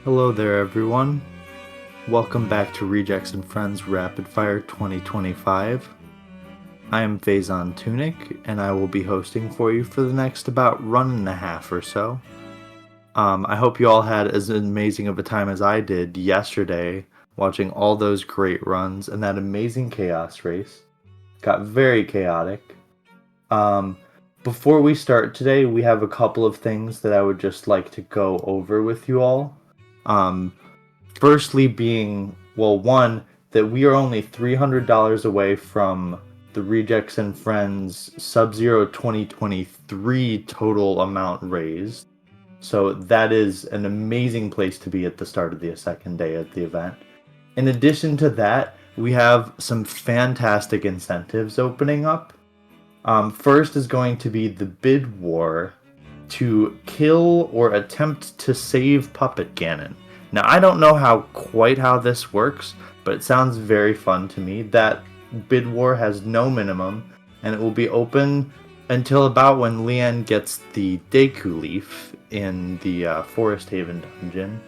Hello there, everyone. Welcome back to Rejects and Friends Rapid Fire 2025. I am Faison Tunic, and I will be hosting for you for the next about run and a half or so. I hope you all had as amazing of a time as I did yesterday, watching all those great runs and that amazing chaos race. Got very chaotic. Before we start today, we have a couple of things that I would just like to go over with you all. Firstly being, one, that we are only $300 away from the Rejects and Friends Sub-Zero 2023 total amount raised. So that is an amazing place to be at the start of the second day of the event. In addition to that, we have some fantastic incentives opening up. First is going to be the bid war to kill or attempt to save Puppet Ganon. Now, I don't know quite how this works, but it sounds very fun to me. That bid war has no minimum, and it will be open until about when Leanne gets the Deku Leaf in the Forest Haven dungeon.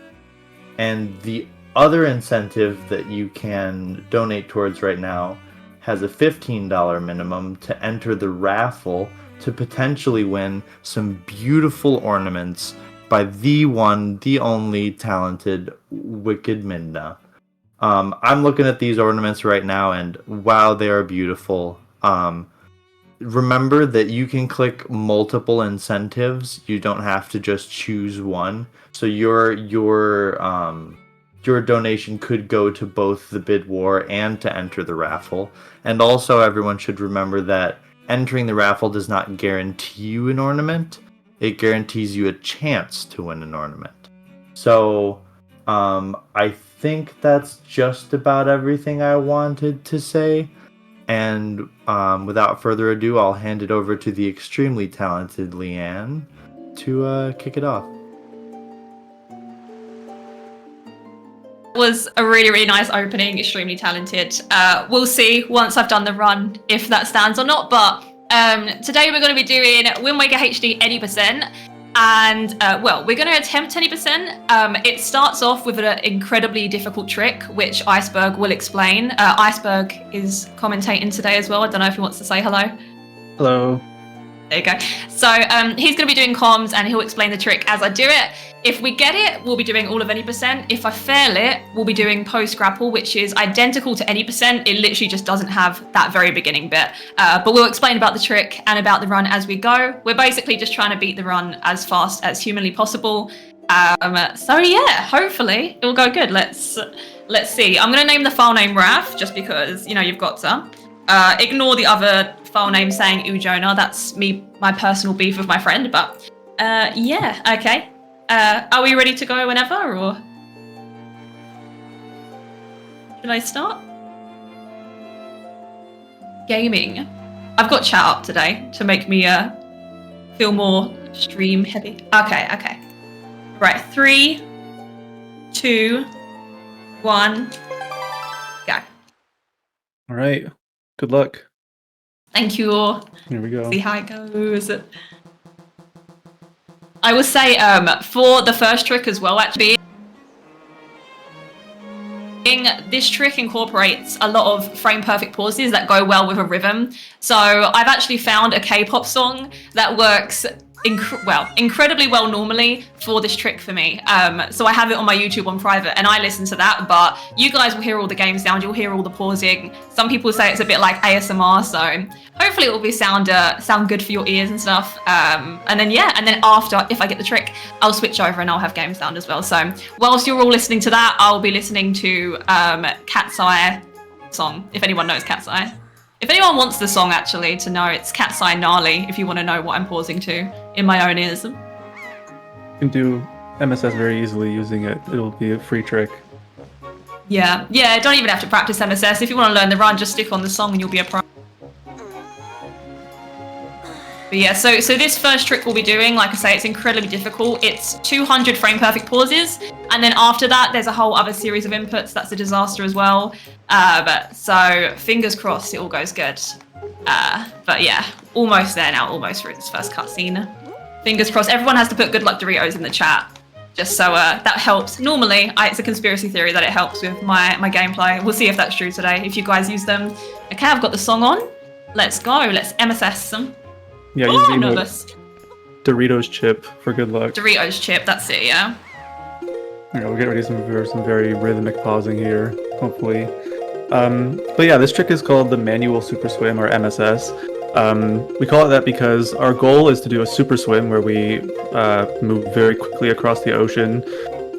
And the other incentive that you can donate towards right now has a $15 minimum to enter the raffle to potentially win some beautiful ornaments by the one, the only talented Wicked Midna. I'm looking at these ornaments right now, and wow, they are beautiful. Remember that you can click multiple incentives. You don't have to just choose one. So your donation could go to both the bid war and to enter the raffle. And also, everyone should remember that entering the raffle does not guarantee you an ornament. It guarantees you a chance to win an ornament. So, I think that's just about everything I wanted to say. And without further ado, I'll hand it over to the extremely talented Leanne to kick it off. Was a really nice opening, extremely talented. We'll see once I've done the run if that stands or not, but today we're going to be doing Wind Waker HD 80%, and we're going to attempt 20%. It starts off with an incredibly difficult trick, which Iceberg will explain. Iceberg is commentating today as well. I don't know if he wants to say hello. Hello. There you go. So he's going to be doing comms, and he'll explain the trick as I do it. If we get it, we'll be doing all of 80%. If I fail it, we'll be doing post-grapple, which is identical to 80%. It literally just doesn't have that very beginning bit. But we'll explain about the trick and about the run as we go. We're basically just trying to beat the run as fast as humanly possible. So yeah, hopefully it will go good. Let's see. I'm going to name the file name Raf, just because, you've got to. Ignore the other file name saying Ujona. That's my personal beef with my friend. But yeah, okay. Are we ready to go whenever, or should I start? Gaming. I've got chat up today to make me feel more stream heavy. Okay. Right, 3, 2, 1, go. All right. Good luck. Thank you all. Here we go. See how it goes. I will say, for the first trick as well, actually, this trick incorporates a lot of frame-perfect pauses that go well with a rhythm. So I've actually found a K-pop song that works incredibly well normally for this trick for me. So I have it on my YouTube on private, and I listen to that, but you guys will hear all the game sound, you'll hear all the pausing. Some people say it's a bit like ASMR, so hopefully it will be sound good for your ears and stuff. And then after, if I get the trick, I'll switch over and I'll have game sound as well. So whilst you're all listening to that, I'll be listening to Cat's Eye song, if anyone knows Cat's Eye. If anyone wants the song, actually, to know, it's Cat's Eye Gnarly, if you want to know what I'm pausing to in my own ears. You can do MSS very easily using it. It'll be a free trick. Yeah, don't even have to practice MSS. If you want to learn the run, just stick on the song and you'll be a pro. But yeah, so this first trick we'll be doing, like I say, it's incredibly difficult. It's 200 frame perfect pauses, and then after that, there's a whole other series of inputs. That's a disaster as well. So fingers crossed it all goes good. But yeah, almost there now, almost through this first cutscene. Fingers crossed. Everyone has to put good luck Doritos in the chat. Just so that helps. Normally, it's a conspiracy theory that it helps with my gameplay. We'll see if that's true today, if you guys use them. Okay, I've got the song on. Let's go. Let's MSS them. Yeah, Oh, use the I'm emote nervous. Doritos chip for good luck. Doritos chip, that's it, yeah. Yeah, we'll get ready for some very rhythmic pausing here, hopefully. But yeah, this trick is called the Manual Super Swim, or MSS. We call it that because our goal is to do a super swim where we move very quickly across the ocean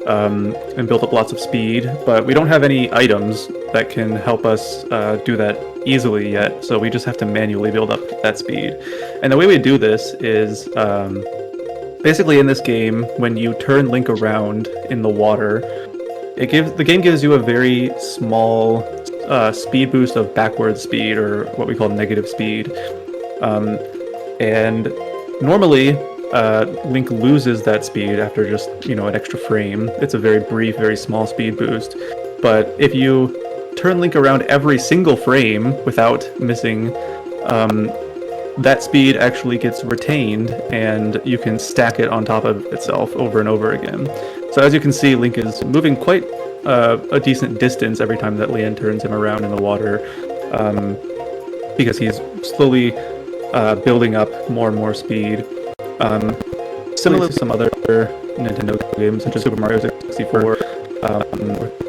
and build up lots of speed, but we don't have any items that can help us do that easily yet, so we just have to manually build up that speed. And the way we do this is basically in this game, when you turn Link around in the water, the game gives you a very small speed boost of backward speed, or what we call negative speed. And normally, Link loses that speed after just, an extra frame. It's a very brief, very small speed boost. But if you turn Link around every single frame without missing, that speed actually gets retained, and you can stack it on top of itself over and over again. So as you can see, Link is moving quite a decent distance every time that Leanne turns him around in the water, because he's slowly building up more and more speed. Similar to some other Nintendo games, such as Super Mario 64, or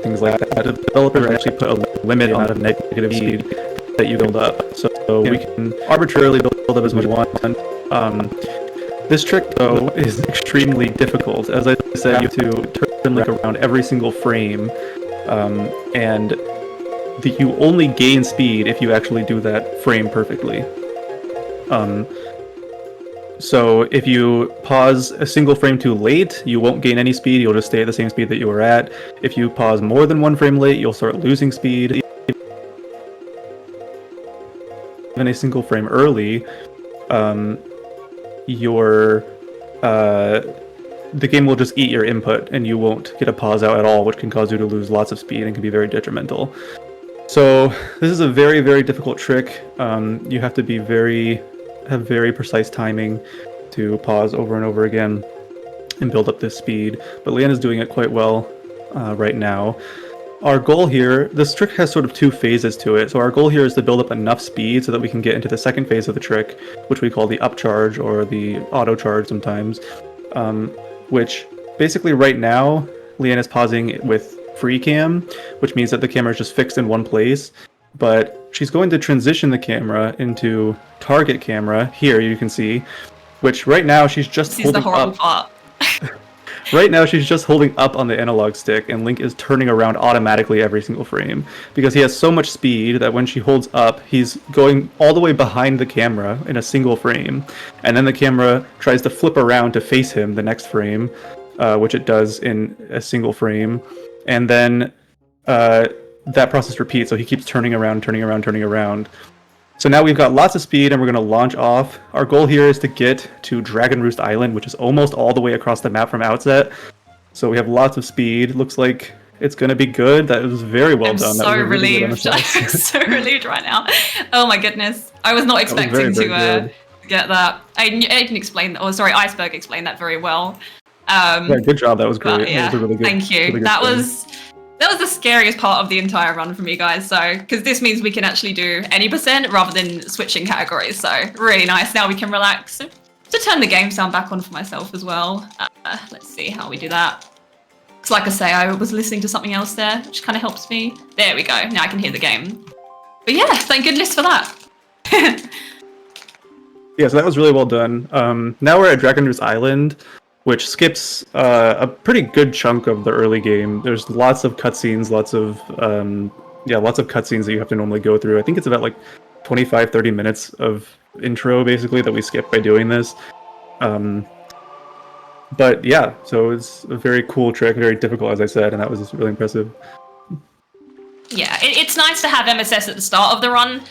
things like that, the developer actually put a limit on the negative speed that you build up, so we can arbitrarily build up as much as we want. This trick, though, is extremely difficult. As I said, you have to turn Link around every single frame, and you only gain speed if you actually do that frame perfectly. So if you pause a single frame too late, you won't gain any speed, you'll just stay at the same speed that you were at. If you pause more than one frame late, you'll start losing speed. Even a single frame early, the game will just eat your input, and you won't get a pause out at all, which can cause you to lose lots of speed and can be very detrimental. So this is a very, very difficult trick. You have to have very precise timing to pause over and over again and build up this speed. But Leanne is doing it quite well right now. Our goal here, this trick has sort of two phases to it. So our goal here is to build up enough speed so that we can get into the second phase of the trick, which we call the upcharge, or the auto charge sometimes, which basically right now, Leanne is pausing with free cam, which means that the camera is just fixed in one place. But she's going to transition the camera into target camera. Here you can see, which right now she's just This is the holding horrible up. part. Right now she's just holding up on the analog stick, and Link is turning around automatically every single frame because he has so much speed that when she holds up, he's going all the way behind the camera in a single frame, and then the camera tries to flip around to face him the next frame, which it does in a single frame, and then that process repeats, so he keeps turning around. So now we've got lots of speed, and we're going to launch off. Our goal here is to get to Dragon Roost Island, which is almost all the way across the map from outset. So we have lots of speed. Looks like it's going to be good. That was very well done. I'm That so was a really good relieved. I'm MSS. so relieved right now. Oh my goodness. I was not expecting very to good. get that. I can explain, Iceberg explained that very well. Yeah, good job. That was great. But, yeah, That was a really good, thank you. really good That thing. was the scariest part of the entire run for me, guys. So, because this means we can actually do any percent rather than switching categories. So, really nice. Now we can relax. To turn the game sound back on for myself as well. Let's see how we do that. Because, like I say, I was listening to something else there, which kind of helps me. There we go. Now I can hear the game. But yeah, thank goodness for that. Yeah, so that was really well done. Now we're at Dragon Roost Island, which skips a pretty good chunk of the early game. There's lots of cutscenes, lots of cutscenes that you have to normally go through. I think it's about like 25-30 minutes of intro basically that we skip by doing this. But yeah, so it's a very cool trick, very difficult, as I said, and that was really impressive. Yeah, it's nice to have MSS at the start of the run,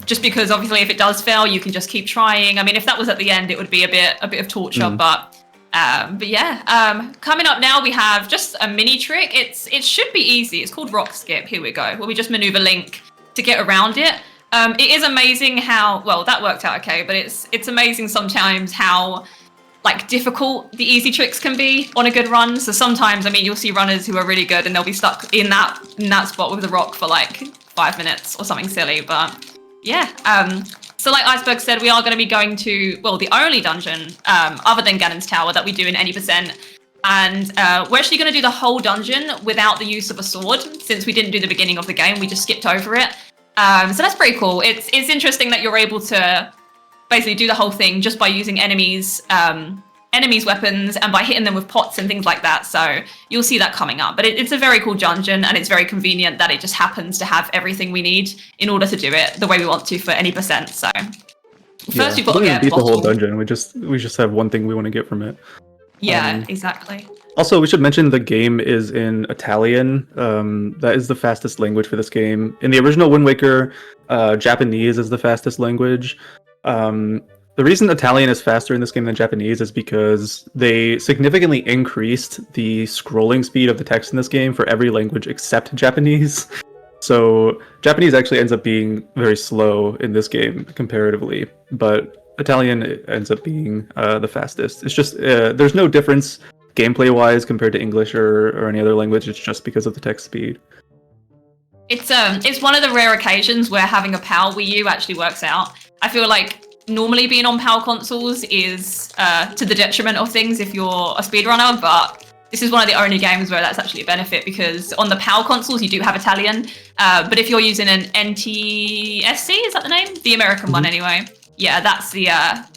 just because obviously if it does fail, you can just keep trying. I mean, if that was at the end, it would be a bit of torture, but yeah. Coming up now, we have just a mini trick. It should be easy. It's called Rock Skip. Here we go. Where we just maneuver Link to get around it. It is amazing how well that worked out okay, but it's amazing sometimes how like difficult the easy tricks can be on a good run. So sometimes, I mean, you'll see runners who are really good and they'll be stuck in that spot with the rock for like 5 minutes or something silly. But yeah, so like Iceberg said, we are going to be going to, well, the only dungeon other than Ganon's Tower that we do in any percent. And we're actually going to do the whole dungeon without the use of a sword, since we didn't do the beginning of the game. We just skipped over it. So that's pretty cool. It's interesting that you're able to basically do the whole thing just by using enemies' weapons and by hitting them with pots and things like that. So you'll see that coming up. But it's a very cool dungeon, and it's very convenient that it just happens to have everything we need in order to do it the way we want to for any percent. So first we've got to we don't get beat the whole bottle. dungeon. We just have one thing we want to get from it. Yeah, exactly. Also, we should mention the game is in Italian. That is the fastest language for this game. In the original Wind Waker, Japanese is the fastest language. The reason Italian is faster in this game than Japanese is because they significantly increased the scrolling speed of the text in this game for every language except Japanese. So Japanese actually ends up being very slow in this game comparatively, but Italian ends up being the fastest. It's just there's no difference gameplay-wise compared to English or any other language. It's just because of the text speed. It's one of the rare occasions where having a PAL Wii U actually works out. I feel like normally being on PAL consoles is to the detriment of things if you're a speedrunner, but this is one of the only games where that's actually a benefit, because on the PAL consoles you do have Italian, but if you're using an NTSC, is that the name? The American one anyway. Yeah, that's the,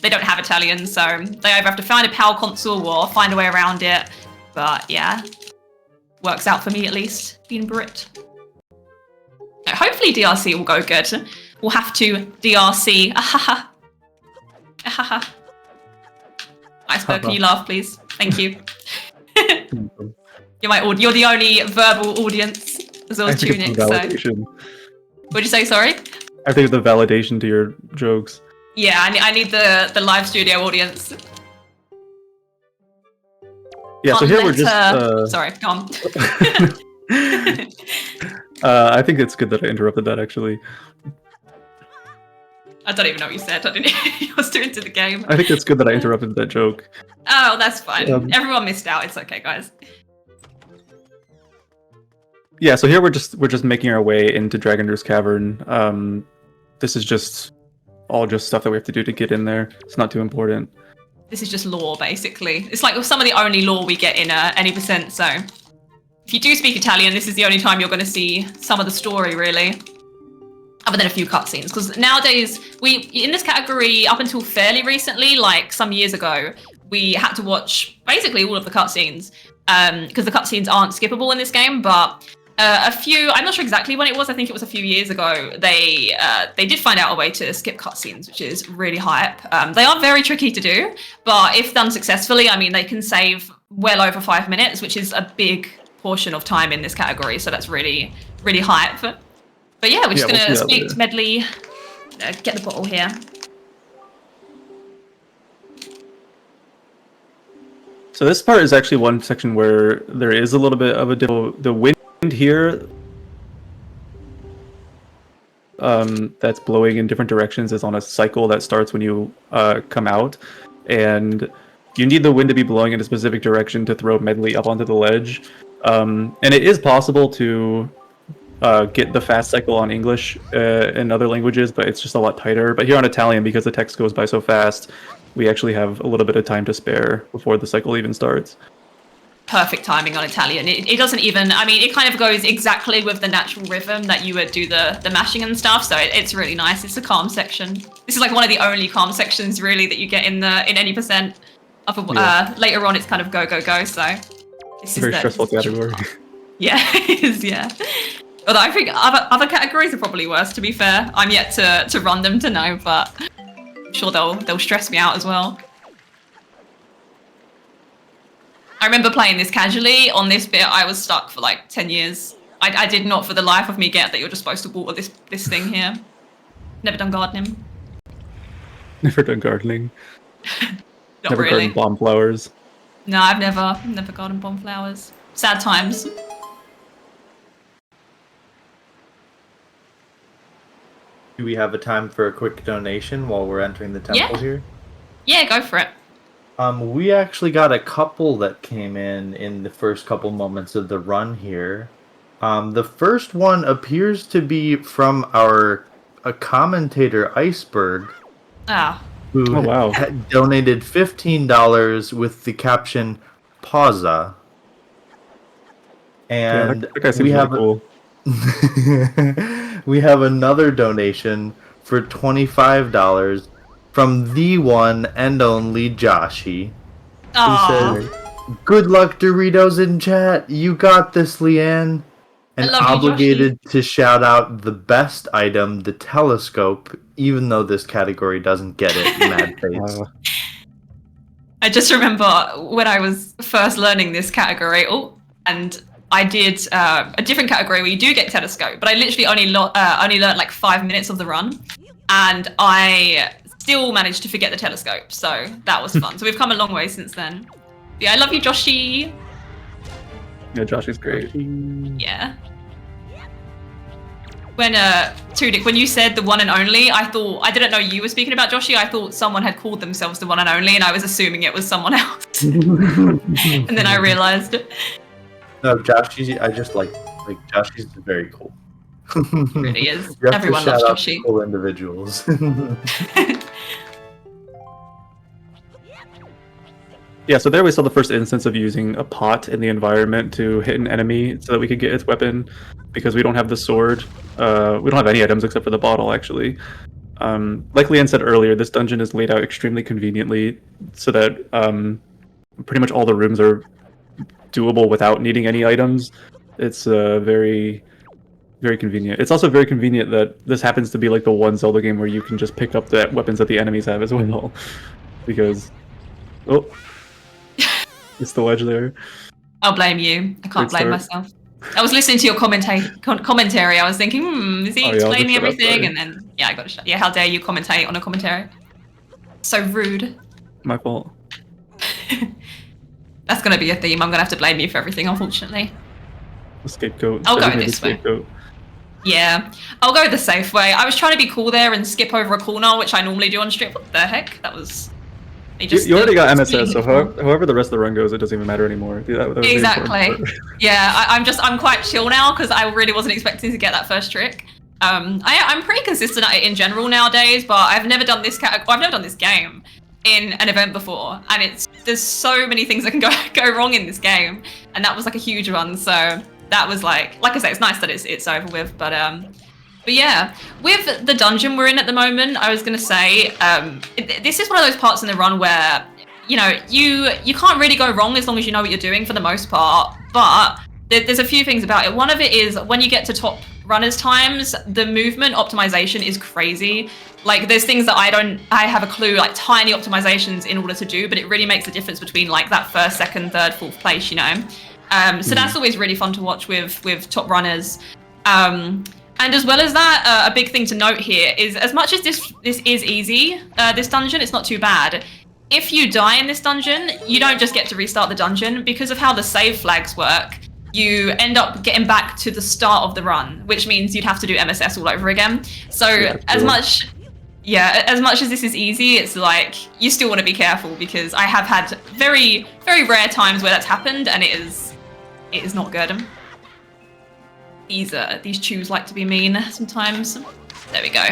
they don't have Italian, so they either have to find a PAL console or find a way around it. But yeah, works out for me at least, being Brit. Hopefully DRC will go good. We'll have to DRC. Ahaha. Ahaha. Iceberg, can you laugh, please? Thank you. You're the only verbal audience as well as tuning. So. What'd you say? Sorry. I think the validation to your jokes. Yeah, I need the live studio audience. Yeah, so here we're just. Sorry, go on. I think it's good that I interrupted that, actually. I don't even know what you said. I didn't. You're still into the game. I think it's good that I interrupted that joke. Oh, that's fine. Everyone missed out. It's okay, guys. Yeah, so here we're just making our way into Dragonder's Cavern. This is just all stuff that we have to do to get in there. It's not too important. This is just lore, basically. It's like some of the only lore we get in any percent. So if you do speak Italian, this is the only time you're going to see some of the story, really. Other than a few cutscenes, because nowadays in this category, up until fairly recently, like some years ago, we had to watch basically all of the cutscenes because the cutscenes aren't skippable in this game. But a few, I'm not sure exactly when it was. I think it was a few years ago. They did find out a way to skip cutscenes, which is really hype. They are very tricky to do, but if done successfully, I mean, they can save well over 5 minutes, which is a big portion of time in this category. So that's really, really hype. But yeah, we're just going to speak to Medley, get the bottle here. So this part is actually one section where there is a little bit of the wind here that's blowing in different directions is on a cycle that starts when you come out. And you need the wind to be blowing in a specific direction to throw Medley up onto the ledge. And it is possible to get the fast cycle on English and other languages, but it's just a lot tighter. But here on Italian, because the text goes by so fast, we actually have a little bit of time to spare before the cycle even starts. Perfect timing on Italian. It doesn't even, I mean, it kind of goes exactly with the natural rhythm that you would do the mashing and stuff, so it's really nice. It's a calm section. This is like one of the only calm sections, really, that you get in any percent. Later on, it's kind of go, go, go, so... It's a very stressful category. Yeah, it is, yeah. Although I think other categories are probably worse, to be fair. I'm yet to run them to know, but I'm sure they'll stress me out as well. I remember playing this casually. On this bit, I was stuck for like 10 years. I did not for the life of me get that you're just supposed to water this thing here. Never done gardening. Never done gardening. Not really. Gardened bomb flowers. No, I've never gardened bomb flowers. Sad times. Do we have a time for a quick donation while we're entering the temple here? Yeah, go for it. We actually got a couple that came in the first couple moments of the run here. The first one appears to be from our a commentator Iceberg, Ah, who Oh, wow. had donated $15 with the caption "Pausa," Yeah, and that guy seems we really have cool. we have another donation for $25 from the one and only Joshy, who aw, says, "Good luck, Doritos in chat. You got this, Leanne." I And love you, Joshy. obligated to shout out the best item, the telescope, even though this category doesn't get it. Mad face. I just remember when I was first learning this category, and I did a different category where you do get telescope, but I literally only learned like 5 minutes of the run, and I still managed to forget the telescope, so that was fun. So we've come a long way since then. Yeah, I love you, Joshy. Yeah, Josh is great. Yeah. When Tudik, when you said the one and only, I didn't know you were speaking about Joshy. I thought someone had called themselves the one and only, and I was assuming it was someone else. And then I realized. No, Joshy, I just like Joshy's very cool. He really is. You have Everyone to loves shout out Joshy. cool individuals. Yeah, so there we saw the first instance of using a pot in the environment to hit an enemy so that we could get its weapon, because we don't have the sword. We don't have any items except for the bottle, actually. Like Leanne said earlier, this dungeon is laid out extremely conveniently so that pretty much all the rooms are doable without needing any items. It's very, very convenient. It's also very convenient that this happens to be like the one Zelda game where you can just pick up the weapons that the enemies have as well. Because... Oh... It's the ledge there. I'll blame you. I can't Great blame start. myself. I was listening to your commentary. I was thinking, is he Oh, yeah, I'll explaining just shut up, everything? sorry. And then, yeah, I got to shut. Yeah, how dare you commentate on a commentary? So rude. My fault. That's going to be a theme. I'm going to have to blame you for everything, unfortunately. A scapegoat. I'll go Designated this way. scapegoat. Yeah, I'll go the safe way. I was trying to be cool there and skip over a corner, which I normally do on stream. What the heck? That was... You already got MSS, so however the rest of the run goes, it doesn't even matter anymore. That was the important Exactly. part. Yeah, I'm quite chill now because I really wasn't expecting to get that first trick. I'm pretty consistent at it in general nowadays, but I've never done this I've never done this game in an event before, and there's so many things that can go wrong in this game, and that was like a huge one. So that was like I say, it's nice that it's over with, but yeah, with the dungeon we're in at the moment, I was going to say, this is one of those parts in the run where, you know, you can't really go wrong as long as you know what you're doing for the most part, but there's a few things about it. One of it is when you get to top runners times, the movement optimization is crazy. Like, there's things that I have a clue, like tiny optimizations in order to do, but it really makes a difference between like that first, second, third, fourth place, you know? So that's always really fun to watch with top runners. And as well as that, a big thing to note here is, as much as this is easy, this dungeon, it's not too bad. If you die in this dungeon, you don't just get to restart the dungeon. Because of how the save flags work, you end up getting back to the start of the run, which means you'd have to do MSS all over again. So Yeah, as cool. as much as this is easy, it's like, you still want to be careful, because I have had very, very rare times where that's happened, and it is not good. These chews like to be mean sometimes. There we go.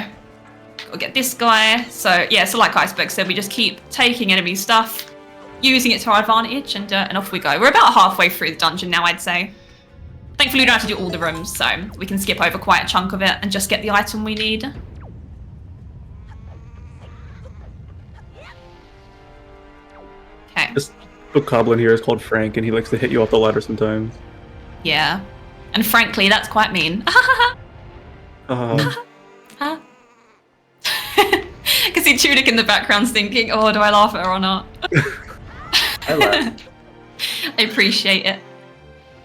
Gotta get this guy. So yeah, so like Iceberg said, we just keep taking enemy stuff, using it to our advantage, and off we go. We're about halfway through the dungeon now, I'd say. Thankfully, we don't have to do all the rooms, so we can skip over quite a chunk of it and just get the item we need. Okay. This bookgoblin here is called Frank, and he likes to hit you off the ladder sometimes. Yeah. And frankly, that's quite mean. Uh, Huh? I can see Tudik in the background thinking, oh, do I laugh at her or not? I laugh. I appreciate it.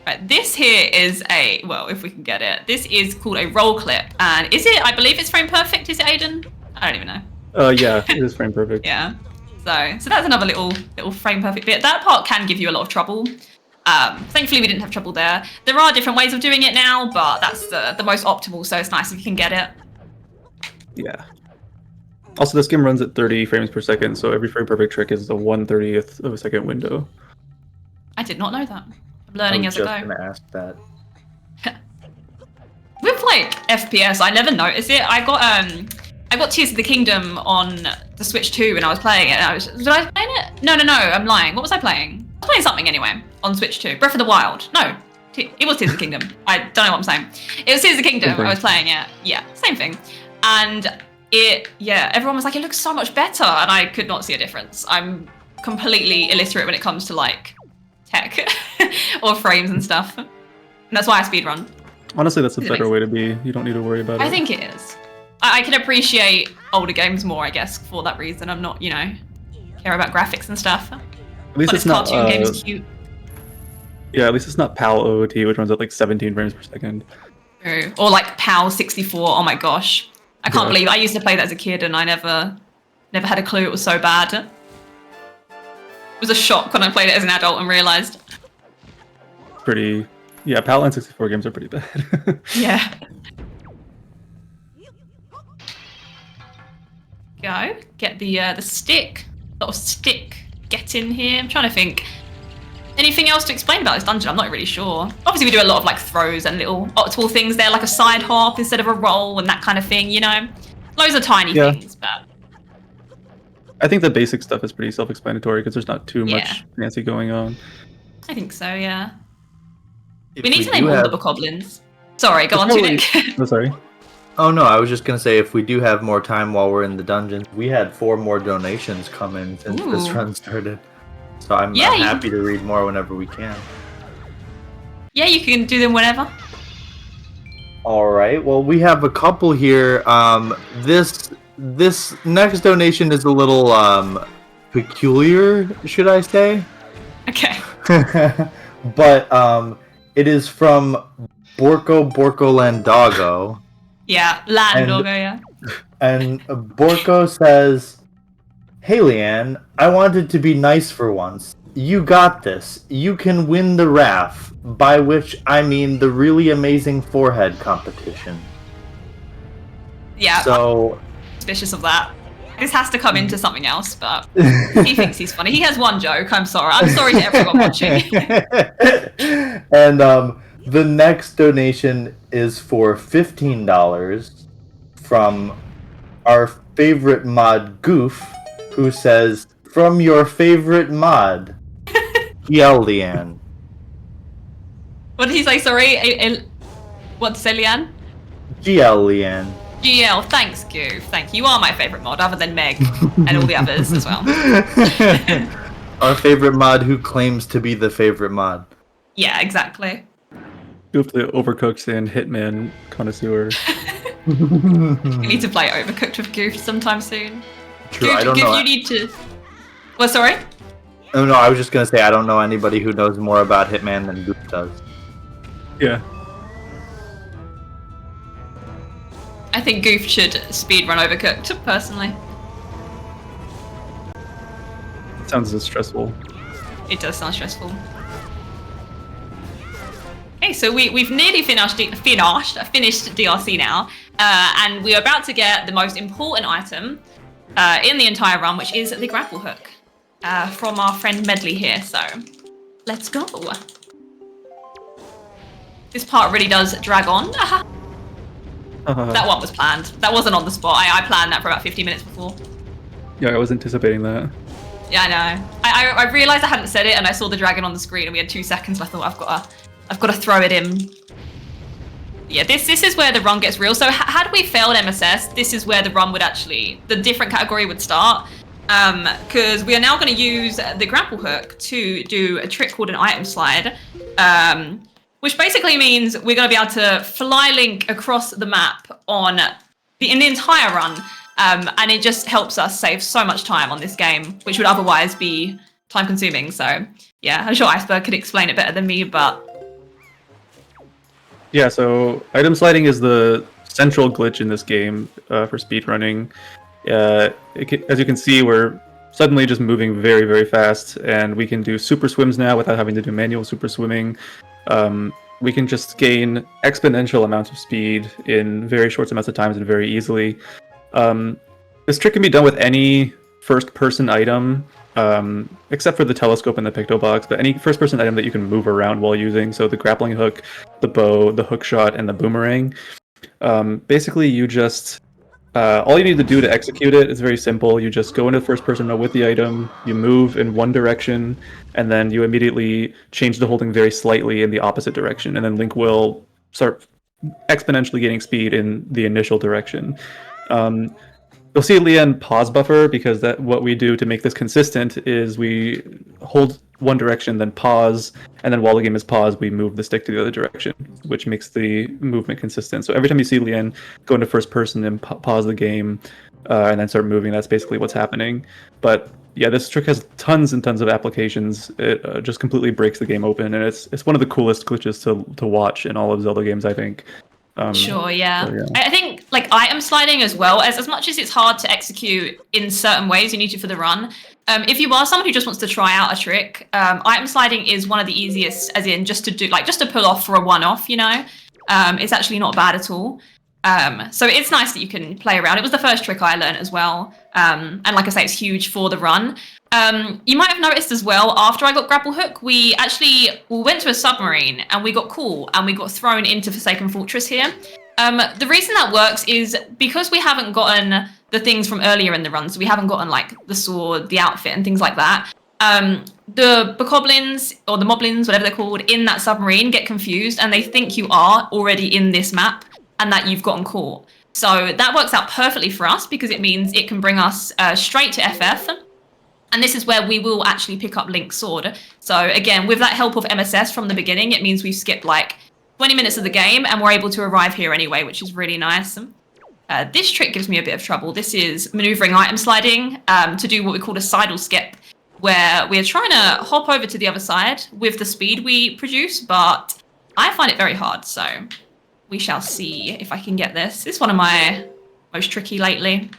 Right, this here is well, if we can get it, this is called a roll clip. And is it, I believe it's frame perfect, is it, Aiden? I don't even know. yeah, it is frame perfect. Yeah. So that's another little frame perfect bit. That part can give you a lot of trouble. Thankfully, we didn't have trouble there. There are different ways of doing it now, but that's the most optimal, so it's nice if you can get it. Yeah. Also, this game runs at 30 frames per second, so every frame perfect trick is a 1/30th of a second window. I did not know that. I'm I learning was as I just go. gonna ask that. With like FPS, I never noticed it. I got Tears of the Kingdom on the Switch 2 when I was playing it. Was I playing it? No, I'm lying. What was I playing? I was playing something anyway on Switch 2. Breath of the Wild. No, it was Tears of the Kingdom. I don't know what I'm saying. It was Tears of the Kingdom. I was playing it. Yeah, same thing. And everyone was like, it looks so much better, and I could not see a difference. I'm completely illiterate when it comes to like tech or frames and stuff. And that's why I speedrun. Honestly, that's a Does it better make way to be. You don't need to worry about it. I think it is. I can appreciate older games more, I guess, for that reason. I'm not, care about graphics and stuff. At least But it's not. cartoon game is cute. Yeah, at least it's not PAL OOT, which runs at like 17 frames per second. True. Or like PAL 64. Oh my gosh, I can't believe I used to play that as a kid and I never had a clue it was so bad. It was a shock when I played it as an adult and realised. Pretty. Yeah, PAL N64 games are pretty bad. Yeah. Go get the stick. Little stick. Get in here. I'm trying to think. Anything else to explain about this dungeon? I'm not really sure. Obviously, we do a lot of like throws and little optimal things there, like a side hop instead of a roll and that kind of thing. Loads of tiny things, but I think the basic stuff is pretty self-explanatory because there's not too Yeah. much fancy going on. I think so. Yeah. If We need to do name all have- the bokoblins. Sorry, go on, Probably- Tunic. Oh, sorry. Oh no, I was just gonna say if we do have more time while we're in the dungeons, we had 4 more donations come in since this Ooh. run started. So I'm Yeah, you- happy to read more whenever we can. Yeah, you can do them whenever. All right. Well, we have a couple here. This next donation is a little peculiar, should I say? Okay. But it is from Borko Landago. Yeah, land And- logo. Yeah. And Borko says, "Hey Leanne, I wanted to be nice for once. You got this. You can win the RAF, by which I mean the really amazing forehead competition." Yeah. So, I'm suspicious of that. This has to come into something else, but he thinks he's funny. He has one joke. I'm sorry. I'm sorry to everyone watching. And the next donation is for $15 from our favorite mod Goof, who says, "From your favorite mod, GL Leanne." What did he say? Sorry. What did he say, Leanne? GL Leanne. GL. Thanks, Goof. Thank you. You are my favourite mod, other than Meg and all the others as well. Our favorite mod who claims to be the favorite mod. Yeah, exactly. Goof the Overcooked and Hitman connoisseur. We need to play Overcooked with Goof sometime soon. True, Goof, I don't Goof, know. you need to. Well, sorry. Oh no, I was just gonna say I don't know anybody who knows more about Hitman than Goof does. Yeah. I think Goof should speedrun Overcooked, personally. Sounds stressful. It does sound stressful. Okay, so we've nearly finished DRC now, and we're about to get the most important item in the entire run, which is the grapple hook from our friend Medley here. So let's go. This part really does drag on. That one was planned. That wasn't on the spot. I planned that for about 50 minutes before. Yeah, I was anticipating that. Yeah, I know. I realised I hadn't said it, and I saw the dragon on the screen, and we had 2 seconds. And I thought I've got to throw it in. Yeah, this is where the run gets real. So had we failed MSS, this is where the run would actually, the different category would start. Because we are now going to use the grapple hook to do a trick called an item slide. Which basically means we're going to be able to fly link across the map in the entire run. And it just helps us save so much time on this game, which would otherwise be time consuming. So yeah, I'm sure Iceberg could explain it better than me, but Yeah, so item sliding is the central glitch in this game for speedrunning. As you can see, we're suddenly just moving very, very fast, and we can do super swims now without having to do manual super swimming. We can just gain exponential amounts of speed in very short amounts of times and very easily. This trick can be done with any first-person item, except for the telescope and the picto box, but any first-person item that you can move around while using. So the grappling hook, the bow, the hook shot, and the boomerang. Basically, you just all you need to do to execute it is very simple. You just go into first-person mode with the item, you move in one direction, and then you immediately change the holding very slightly in the opposite direction, and then Link will start exponentially gaining speed in the initial direction. You'll see Leanne pause buffer because that what we do to make this consistent is we hold one direction, then pause, and then while the game is paused, we move the stick to the other direction, which makes the movement consistent. So every time you see Leanne go into first person and pause the game and then start moving, that's basically what's happening. But yeah, this trick has tons and tons of applications. It just completely breaks the game open, and it's one of the coolest glitches to watch in all of Zelda games, I think. Sure, yeah. So, yeah. I think like item sliding as well, as much as it's hard to execute in certain ways, you need to for the run. If you are someone who just wants to try out a trick, item sliding is one of the easiest, as in just to pull off for a one-off, you know? It's actually not bad at all. So it's nice that you can play around. It was the first trick I learned as well. And like I say, it's huge for the run. You might have noticed as well, after I got grapple hook, we went to a submarine and we got caught and we got thrown into Forsaken Fortress here. The reason that works is because we haven't gotten the things from earlier in the run, so we haven't gotten like the sword, the outfit, and things like that. The bokoblins or the moblins, whatever they're called, in that submarine get confused and they think you are already in this map and that you've gotten caught. So that works out perfectly for us because it means it can bring us straight to FF. And this is where we will actually pick up Link's sword. So again, with that help of MSS from the beginning, it means we've skipped like 20 minutes of the game and we're able to arrive here anyway, which is really nice. This trick gives me a bit of trouble. This is maneuvering item sliding to do what we call a sidle skip, where we're trying to hop over to the other side with the speed we produce, but I find it very hard. So we shall see if I can get this. This is one of my most tricky lately.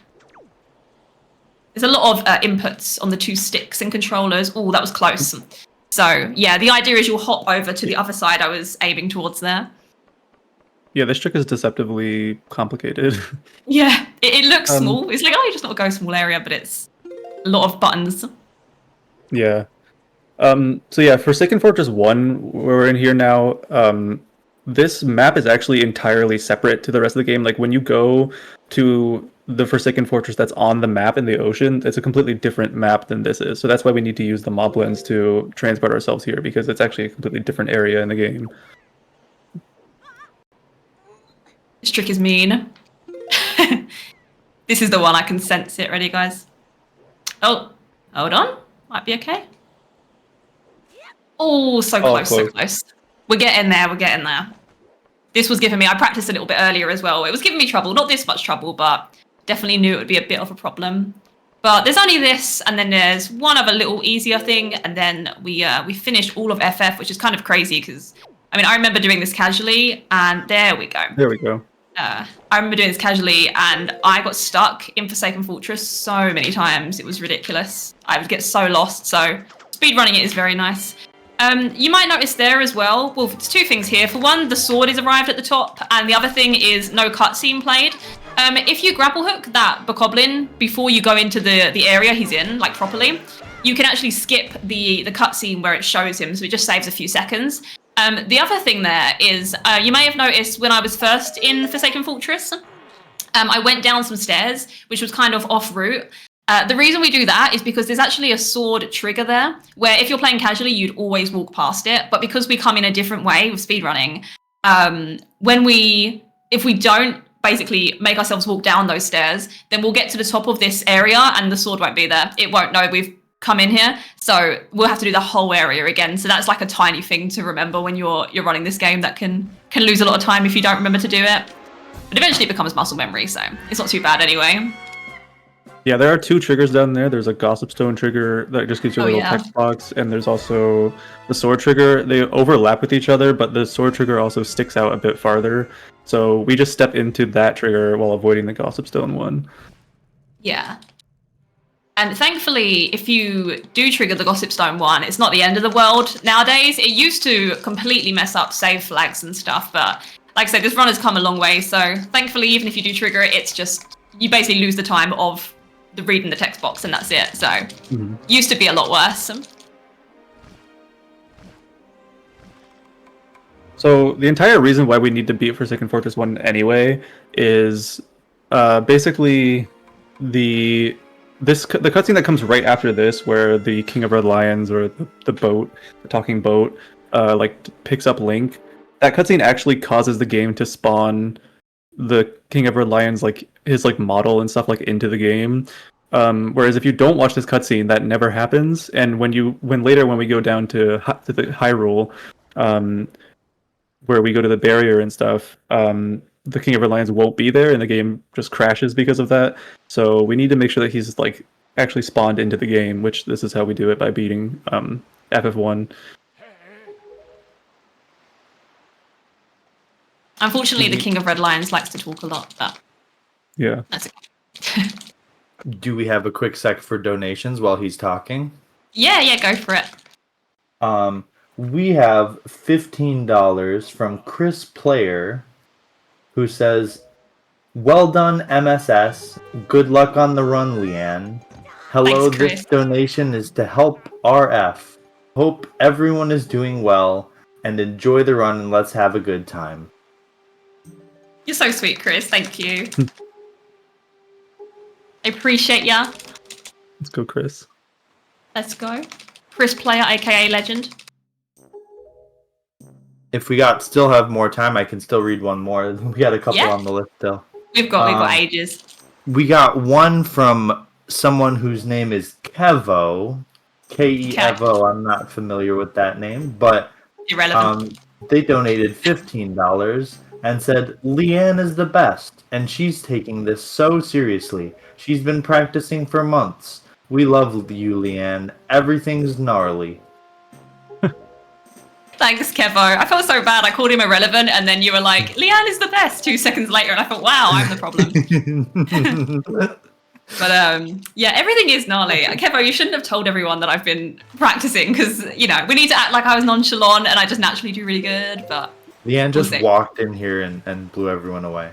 There's a lot of inputs on the two sticks and controllers. Oh, that was close. So yeah, the idea is you'll hop over to the other side I was aiming towards there. Yeah, this trick is deceptively complicated. Yeah, it looks small. It's like, oh, you just not go small area, but it's a lot of buttons. Yeah. So yeah, Forsaken Fortress 1, we're in here now. This map is actually entirely separate to the rest of the game. Like when you go to the Forsaken Fortress that's on the map in the ocean, it's a completely different map than this is. So that's why we need to use the moblins to transport ourselves here, because it's actually a completely different area in the game. This trick is mean. This is the one, I can sense it. Ready, guys? Oh, hold on. Might be okay. Oh, so close, so close. We're getting there, we're getting there. This was giving me, I practiced a little bit earlier as well. It was giving me trouble, not this much trouble, but definitely knew it would be a bit of a problem. But there's only this, and then there's one other little easier thing, and then we finished all of FF, which is kind of crazy because, I mean, I remember doing this casually, and there we go. There we go. I remember doing this casually, and I got stuck in Forsaken Fortress so many times. It was ridiculous. I would get so lost, so speedrunning it is very nice. You might notice there as well, well, there's two things here. For one, the sword is arrived at the top, and the other thing is no cutscene played. If you grapple hook that bokoblin before you go into the area he's in, like properly, you can actually skip the cutscene where it shows him, so it just saves a few seconds. The other thing there is, you may have noticed when I was first in Forsaken Fortress, I went down some stairs, which was kind of off route. The reason we do that is because there's actually a sword trigger there, where if you're playing casually, you'd always walk past it. But because we come in a different way with speedrunning, if we don't basically make ourselves walk down those stairs, then we'll get to the top of this area and the sword won't be there. It won't know we've come in here, so we'll have to do the whole area again. So that's like a tiny thing to remember when you're running this game that can lose a lot of time if you don't remember to do it. But eventually it becomes muscle memory, so it's not too bad anyway. Yeah, there are two triggers down there. There's a Gossip Stone trigger that just gives you a little text box, and there's also the sword trigger. They overlap with each other, but the sword trigger also sticks out a bit farther. So we just step into that trigger while avoiding the Gossip Stone one. Yeah. And thankfully, if you do trigger the Gossip Stone one, it's not the end of the world. Nowadays, it used to completely mess up save flags and stuff, but like I said, this run has come a long way. So thankfully, even if you do trigger it, it's just, you basically lose the time of reading the text box and that's it. So Mhm. used to be a lot worse. So the entire reason why we need to beat Forsaken Fortress 1 anyway is basically the cutscene that comes right after this, where the King of Red Lions or the boat, the talking boat, picks up Link. That cutscene actually causes the game to spawn the King of Red Lions, like his like model and stuff, like into the game. Whereas if you don't watch this cutscene, that never happens. And when we go down to the Hyrule, where we go to the barrier and stuff, the King of Red Lions won't be there, and the game just crashes because of that. So we need to make sure that he's like actually spawned into the game, which this is how we do it, by beating FF1. Unfortunately, the King of Red Lions likes to talk a lot, but Yeah. that's okay. Do we have a quick sec for donations while he's talking? Yeah, go for it. We have $15 from Chris Player, who says, "Well done, MSS. Good luck on the run, Leanne. Hello, Thanks, Chris. this donation is to help RF. Hope everyone is doing well, and enjoy the run, and let's have a good time." You're so sweet, Chris. Thank you. I appreciate ya. Let's go, Chris. Let's go. Chris Player, aka Legend. If we still have more time, I can still read one more. We got a couple Yeah. on the list still. We've got ages. We got one from someone whose name is Kevo. Kevo. I'm not familiar with that name, but Irrelevant. they donated $15 and said, "Leanne is the best, and she's taking this so seriously. She's been practicing for months. We love you, Leanne. Everything's gnarly." Thanks, Kevo. I felt so bad. I called him irrelevant, and then you were like, "Leanne is the best." 2 seconds later, and I thought, "Wow, I'm the problem." But yeah, everything is gnarly. Kevo, you shouldn't have told everyone that I've been practicing, because we need to act like I was nonchalant, and I just naturally do really good. But Leanne just see. walked in here and blew everyone away.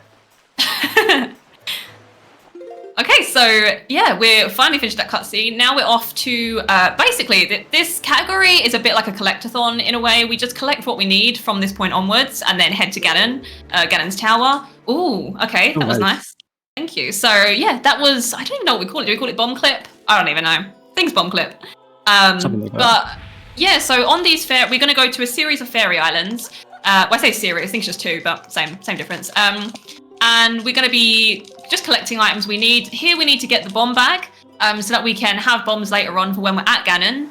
Okay, so yeah, we're finally finished that cutscene. Now we're off to basically this category is a bit like a collectathon in a way. We just collect what we need from this point onwards, and then head to Ganon, Ganon's Tower. Ooh, okay, that was nice. Thank you. So yeah, that was, I don't even know what we call it. Do we call it bomb clip? I don't even know. I think it's bomb clip. Something like that. But yeah, so on these we're going to go to a series of fairy islands. Well, I say series, I think it's just 2, but same difference. And we're going to be just collecting items we need. Here we need to get the bomb bag, so that we can have bombs later on for when we're at Ganon.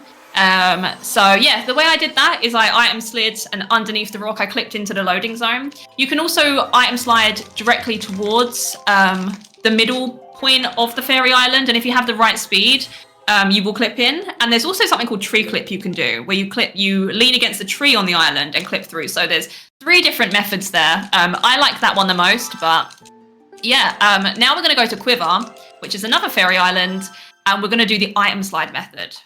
So yeah, the way I did that is I item slid, and underneath the rock I clipped into the loading zone. You can also item slide directly towards the middle point of the fairy island, and if you have the right speed, you will clip in. And there's also something called tree clip you can do, where you lean against the tree on the island and clip through. So there's 3 different methods there. I like that one the most, but yeah. Now we're going to go to Quiver, which is another fairy island, and we're going to do the item slide method.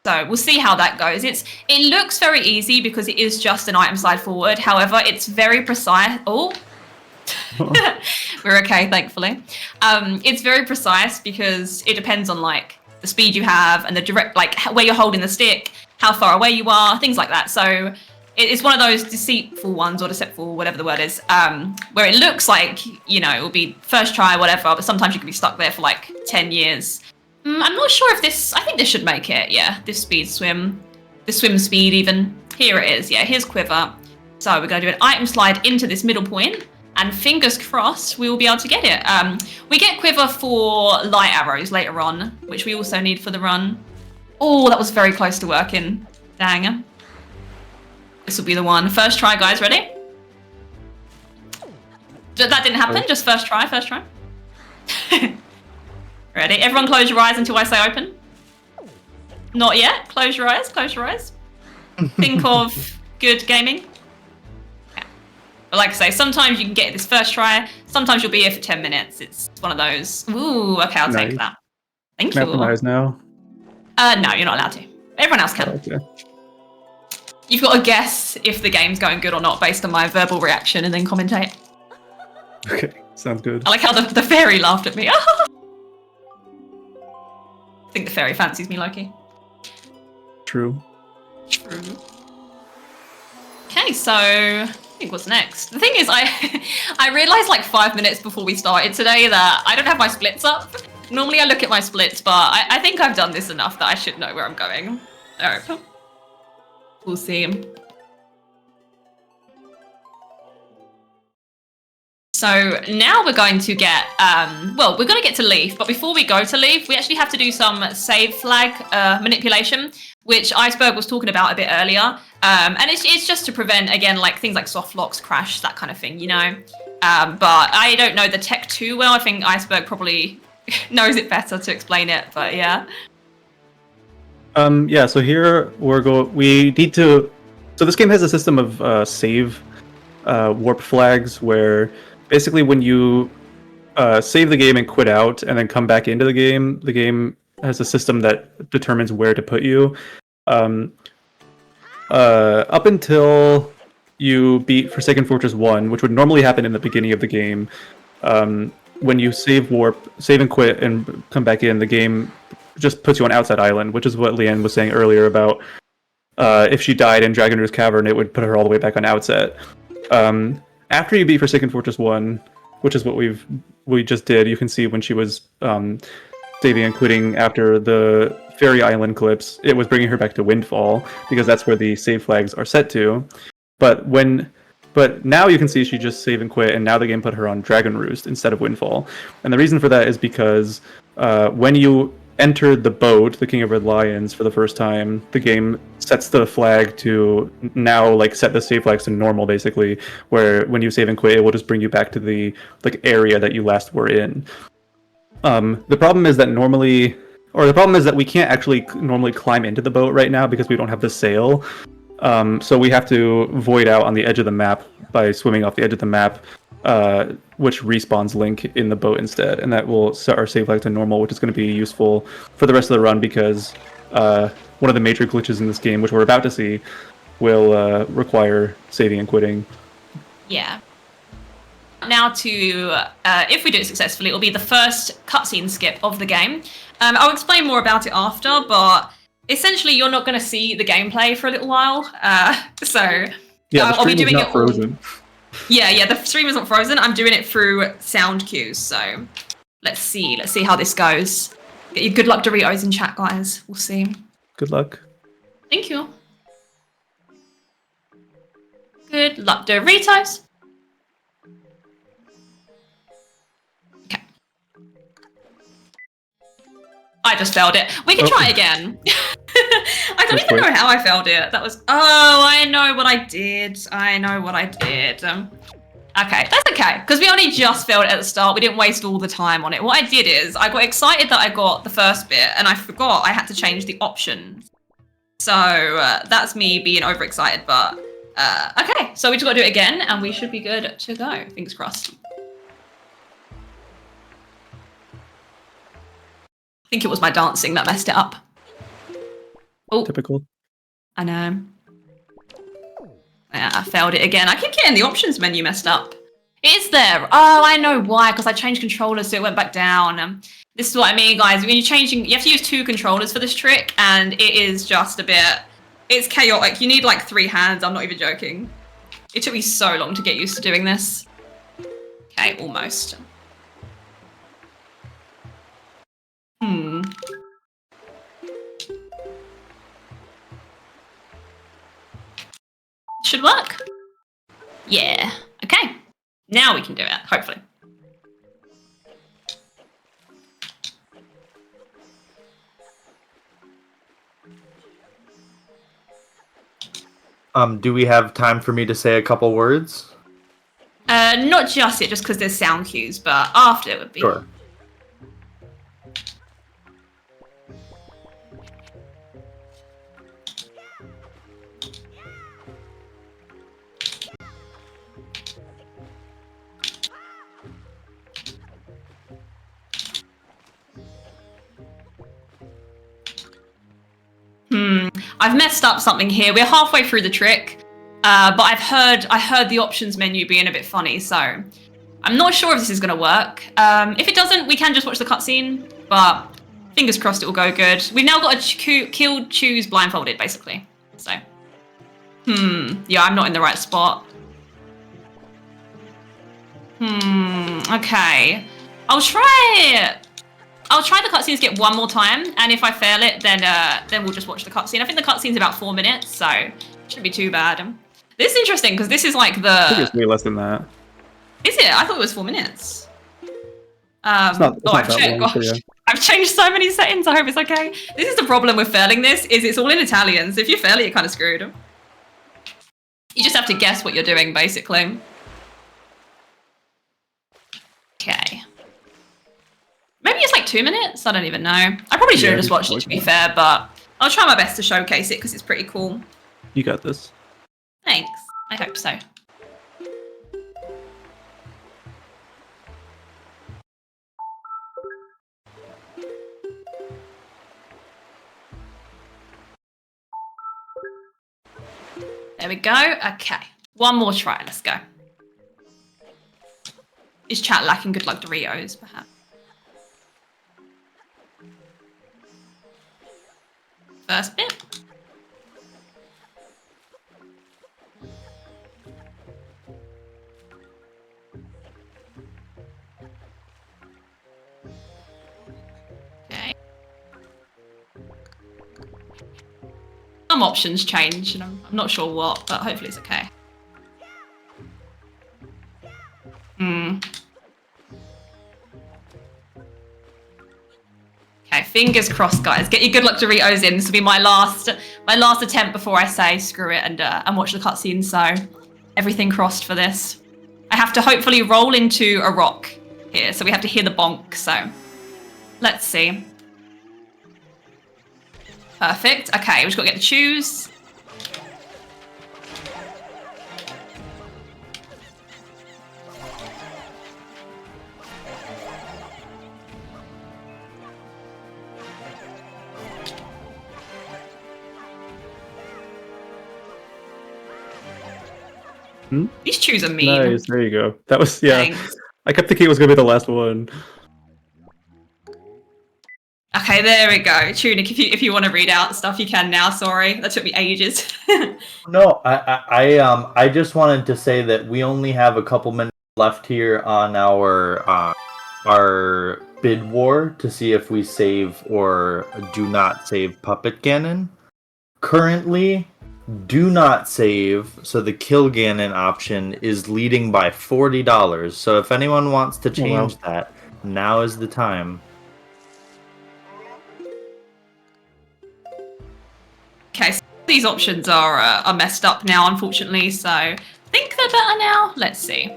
So we'll see how that goes. It looks very easy because it is just an item slide forward. However, it's very precise. Oh, we're okay, thankfully. It's very precise because it depends on like the speed you have and the direct, like where you're holding the stick, how far away you are, things like that. So it's one of those deceitful ones, or deceptful, whatever the word is, where it looks like, it will be first try, whatever, but sometimes you can be stuck there for like 10 years. I'm not sure if I think this should make it, yeah, this swim speed even. Here it is, yeah, here's Quiver. So we're going to do an item slide into this middle point, and fingers crossed we will be able to get it. We get Quiver for light arrows later on, which we also need for the run. Oh, that was very close to working. Dang. This will be the one. First try, guys, ready? That didn't happen, just first try. Ready? Everyone close your eyes until I say open. Not yet. Close your eyes. Think of good gaming. Okay. But like I say, sometimes you can get this first try. Sometimes you'll be here for 10 minutes. It's one of those. Ooh, okay, I'll take that. Thank you. Can I open my eyes now? No, you're not allowed to. Everyone else can. Okay. You've got to guess if the game's going good or not based on my verbal reaction and then commentate. Okay, sounds good. I like how the fairy laughed at me. I think the fairy fancies me, Loki. True. True. Okay, so I think what's next? The thing is, I realized like 5 minutes before we started today that I don't have my splits up. Normally I look at my splits, but I think I've done this enough that I should know where I'm going. Alright. We'll see. So now we're going to get, well, we're going to get to Leaf, but before we go to Leaf, we actually have to do some save flag manipulation, which Iceberg was talking about a bit earlier. And it's just to prevent, again, like things like soft locks, crash, that kind of thing, you know? But I don't know the tech too well. I think Iceberg probably knows it better to explain it, but yeah. Yeah, so here we need to, so this game has a system of save warp flags where basically when you save the game and quit out and then come back into the game has a system that determines where to put you. Up until you beat Forsaken Fortress 1, which would normally happen in the beginning of the game, when you save and quit and come back in, the game just puts you on Outside Island, which is what Leanne was saying earlier about if she died in Dragon Roost Cavern, it would put her all the way back on Outset. After you beat Forsaken Fortress 1, which is what we just did, you can see when she was saving and quitting after the Fairy Island clips, it was bringing her back to Windfall, because that's where the save flags are set to. But now you can see she just save and quit, and now the game put her on Dragon Roost instead of Windfall. And the reason for that is because when you entered the boat, the King of Red Lions, for the first time, the game sets the flag to now like set the save flags to normal, basically, where when you save and quit, it will just bring you back to the like area that you last were in. The problem is that we can't actually normally climb into the boat right now because we don't have the sail. So we have to void out on the edge of the map by swimming off the edge of the map, which respawns Link in the boat instead, and that will set our save flag to normal, which is going to be useful for the rest of the run because one of the major glitches in this game, which we're about to see, will require saving and quitting. Yeah. Now to, if we do it successfully, it will be the first cutscene skip of the game. I'll explain more about it after, but essentially you're not going to see the gameplay for a little while. So yeah, I'll be doing it frozen. Yeah, the stream is not frozen. I'm doing it through sound cues. So let's see how this goes. Get your good luck Doritos in chat, guys. We'll see. Good luck. Thank you. Good luck Doritos. Okay. I just failed it. We can try again. I don't even know how I failed it. That was... Oh, I know what I did. Okay, that's okay. Because we only just failed it at the start. We didn't waste all the time on it. What I did is I got excited that I got the first bit and I forgot I had to change the options. So that's me being overexcited. But okay, so we just got to do it again and we should be good to go. Fingers crossed. I think it was my dancing that messed it up. Oh, Typical. I know. Yeah, I failed it again. I keep getting the options menu messed up. It is there. Oh, I know why. Because I changed controllers, so it went back down. This is what I mean, guys. When you're changing, you have to use 2 controllers for this trick, and it is just a bit. It's chaotic. You need like 3 hands. I'm not even joking. It took me so long to get used to doing this. Okay, almost. Should work. Yeah. Okay. Now we can do it, hopefully. Do we have time for me to say a couple words? Not just yet, just because there's sound cues, but after it would be. Sure. I've messed up something here. We're halfway through the trick, but I heard the options menu being a bit funny, so I'm not sure if this is going to work. If it doesn't, we can just watch the cutscene, but fingers crossed it will go good. We've now got to choose blindfolded, basically. So, yeah, I'm not in the right spot. Okay. I'll try the cutscene skip one more time, and if I fail it, then we'll just watch the cutscene. I think the cutscene's about 4 minutes, so shouldn't be too bad. This is interesting because this is like I think it's way less than that. Is it? I thought it was 4 minutes. It's not I've that checked. long, so yeah. I've changed so many settings. I hope it's okay. This is the problem with failing this, is it's all in Italian. So if you fail it, you're kind of screwed. You just have to guess what you're doing, basically. Okay. Maybe it's like 2 minutes? I don't even know. I probably should have just watched it, to be fair, but I'll try my best to showcase it because it's pretty cool. You got this. Thanks. I hope so. There we go. Okay. One more try. Let's go. Is chat lacking good luck Doritos, perhaps? First bit. Okay. Some options change, and I'm not sure what, but hopefully it's okay. Okay, fingers crossed, guys. Get your good luck Doritos in. This will be my last attempt before I say screw it and watch the cutscene. So everything crossed for this. I have to hopefully roll into a rock here, so we have to hear the bonk. So let's see. Perfect. Okay, we've just got to get to choose. These chews are mean. Nice, there you go. That was, yeah. Thanks. I kept thinking it was going to be the last one. Okay, there we go. Tunic, if you want to read out stuff, you can now. Sorry, that took me ages. No, I just wanted to say that we only have a couple minutes left here on our bid war to see if we save or do not save Puppet Ganon. Currently, do not save, so the Kill Ganon option is leading by $40. So if anyone wants to change that, now is the time. Okay, so these options are messed up now, unfortunately. So I think they're better now. Let's see.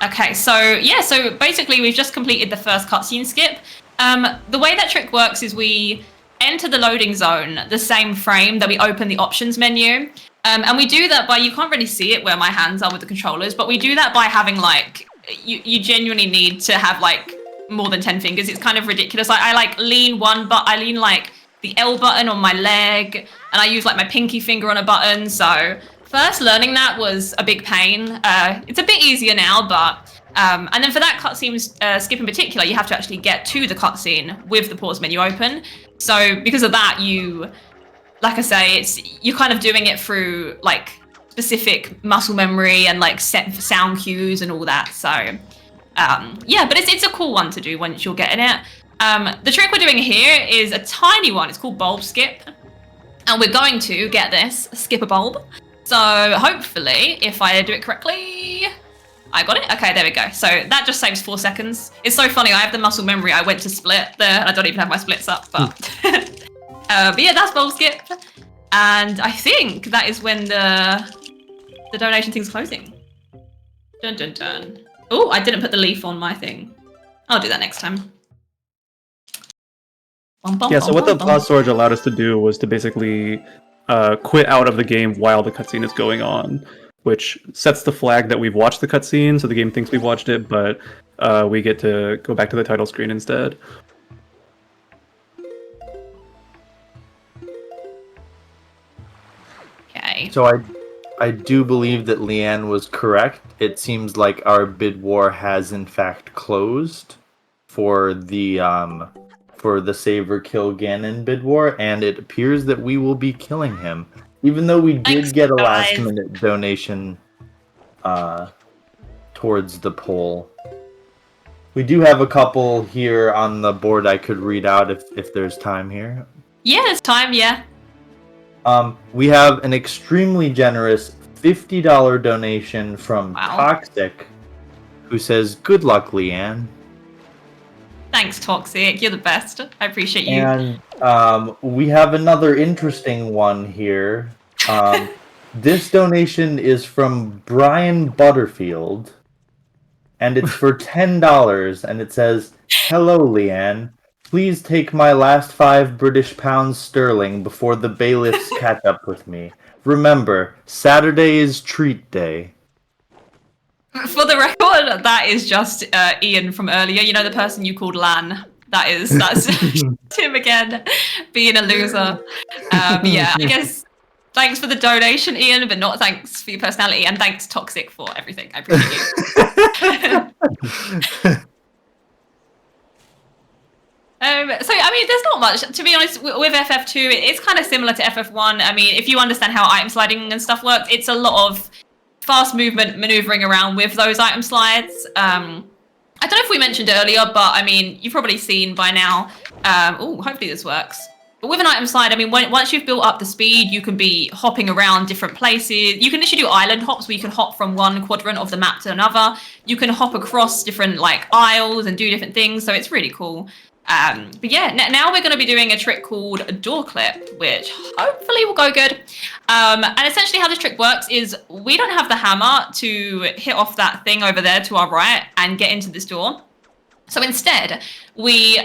Okay, so yeah, so basically we've just completed the first cutscene skip. The way that trick works is we enter the loading zone the same frame that we open the options menu. And we do that by, you can't really see it where my hands are with the controllers, but we do that by having like, you genuinely need to have like more than 10 fingers. It's kind of ridiculous. I like lean I lean like the L button on my leg, and I use like my pinky finger on a button. So first learning that was a big pain. It's a bit easier now, but and then for that cutscene skip in particular, you have to actually get to the cutscene with the pause menu open. So because of that, like I say, you're kind of doing it through like specific muscle memory and like set sound cues and all that. So yeah, but it's a cool one to do once you're getting it. The trick we're doing here is a tiny one. It's called bulb skip, and we're going to get this skip a bulb. So hopefully, if I do it correctly, I got it. Okay, there we go. So that just saves 4 seconds. It's so funny. I have the muscle memory. I went to split there, and I don't even have my splits up. But but yeah, that's bulb skip, and I think that is when the donation thing's closing. Dun dun dun. Oh, I didn't put the leaf on my thing. I'll do that next time. Yeah, so what the pause storage allowed us to do was to basically quit out of the game while the cutscene is going on, which sets the flag that we've watched the cutscene, so the game thinks we've watched it, but we get to go back to the title screen instead. Okay. So I do believe that Leanne was correct. It seems like our bid war has in fact closed for the Saber Kill Ganon bid war, and it appears that we will be killing him. Even though we did Thanks, get a guys. last-minute donation towards the poll. We do have a couple here on the board I could read out if there's time here. Yeah, there's time, yeah. We have an extremely generous $50 donation from Wow. Toxic, who says, "Good luck, Leanne." Thanks, Toxic. You're the best. I appreciate you. And we have another interesting one here. This donation is from Brian Butterfield, and it's for $10, and it says, "Hello, Leanne. Please take my last 5 British pounds sterling before the bailiffs catch up with me. Remember, Saturday is treat day." For the record, that is just Ian from earlier. You know, the person you called Lan. That's him again, being a loser. Yeah, I guess thanks for the donation, Ian, but not thanks for your personality, and thanks Toxic for everything. I appreciate you. So, I mean, there's not much. To be honest, with FF2, it's kind of similar to FF1. I mean, if you understand how item sliding and stuff works, it's a lot of fast movement, maneuvering around with those item slides. I don't know if we mentioned earlier, but I mean, you've probably seen by now. Hopefully this works. But with an item slide, I mean, once you've built up the speed, you can be hopping around different places. You can literally do island hops where you can hop from one quadrant of the map to another. You can hop across different like aisles and do different things. So it's really cool. But yeah, now we're going to be doing a trick called a door clip, which hopefully will go good. And essentially how this trick works is we don't have the hammer to hit off that thing over there to our right and get into this door. So instead, we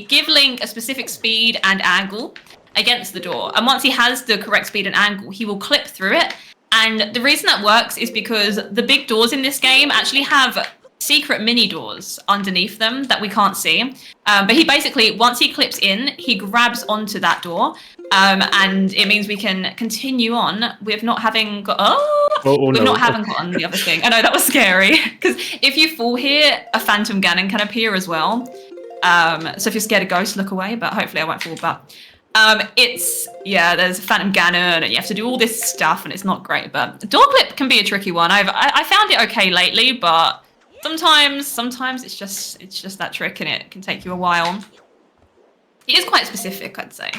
give Link a specific speed and angle against the door. And once he has the correct speed and angle, he will clip through it. And the reason that works is because the big doors in this game actually have secret mini doors underneath them that we can't see. But he basically, once he clips in, he grabs onto that door. And it means we can continue on with not having got not having gotten the other thing. I know that was scary because if you fall here, a Phantom Ganon can appear as well. So if you're scared of ghosts, look away. But hopefully I won't fall. But there's a Phantom Ganon, and you have to do all this stuff, and it's not great. But door clip can be a tricky one. I found it okay lately, but sometimes it's just that trick, and it can take you a while. It is quite specific, I'd say.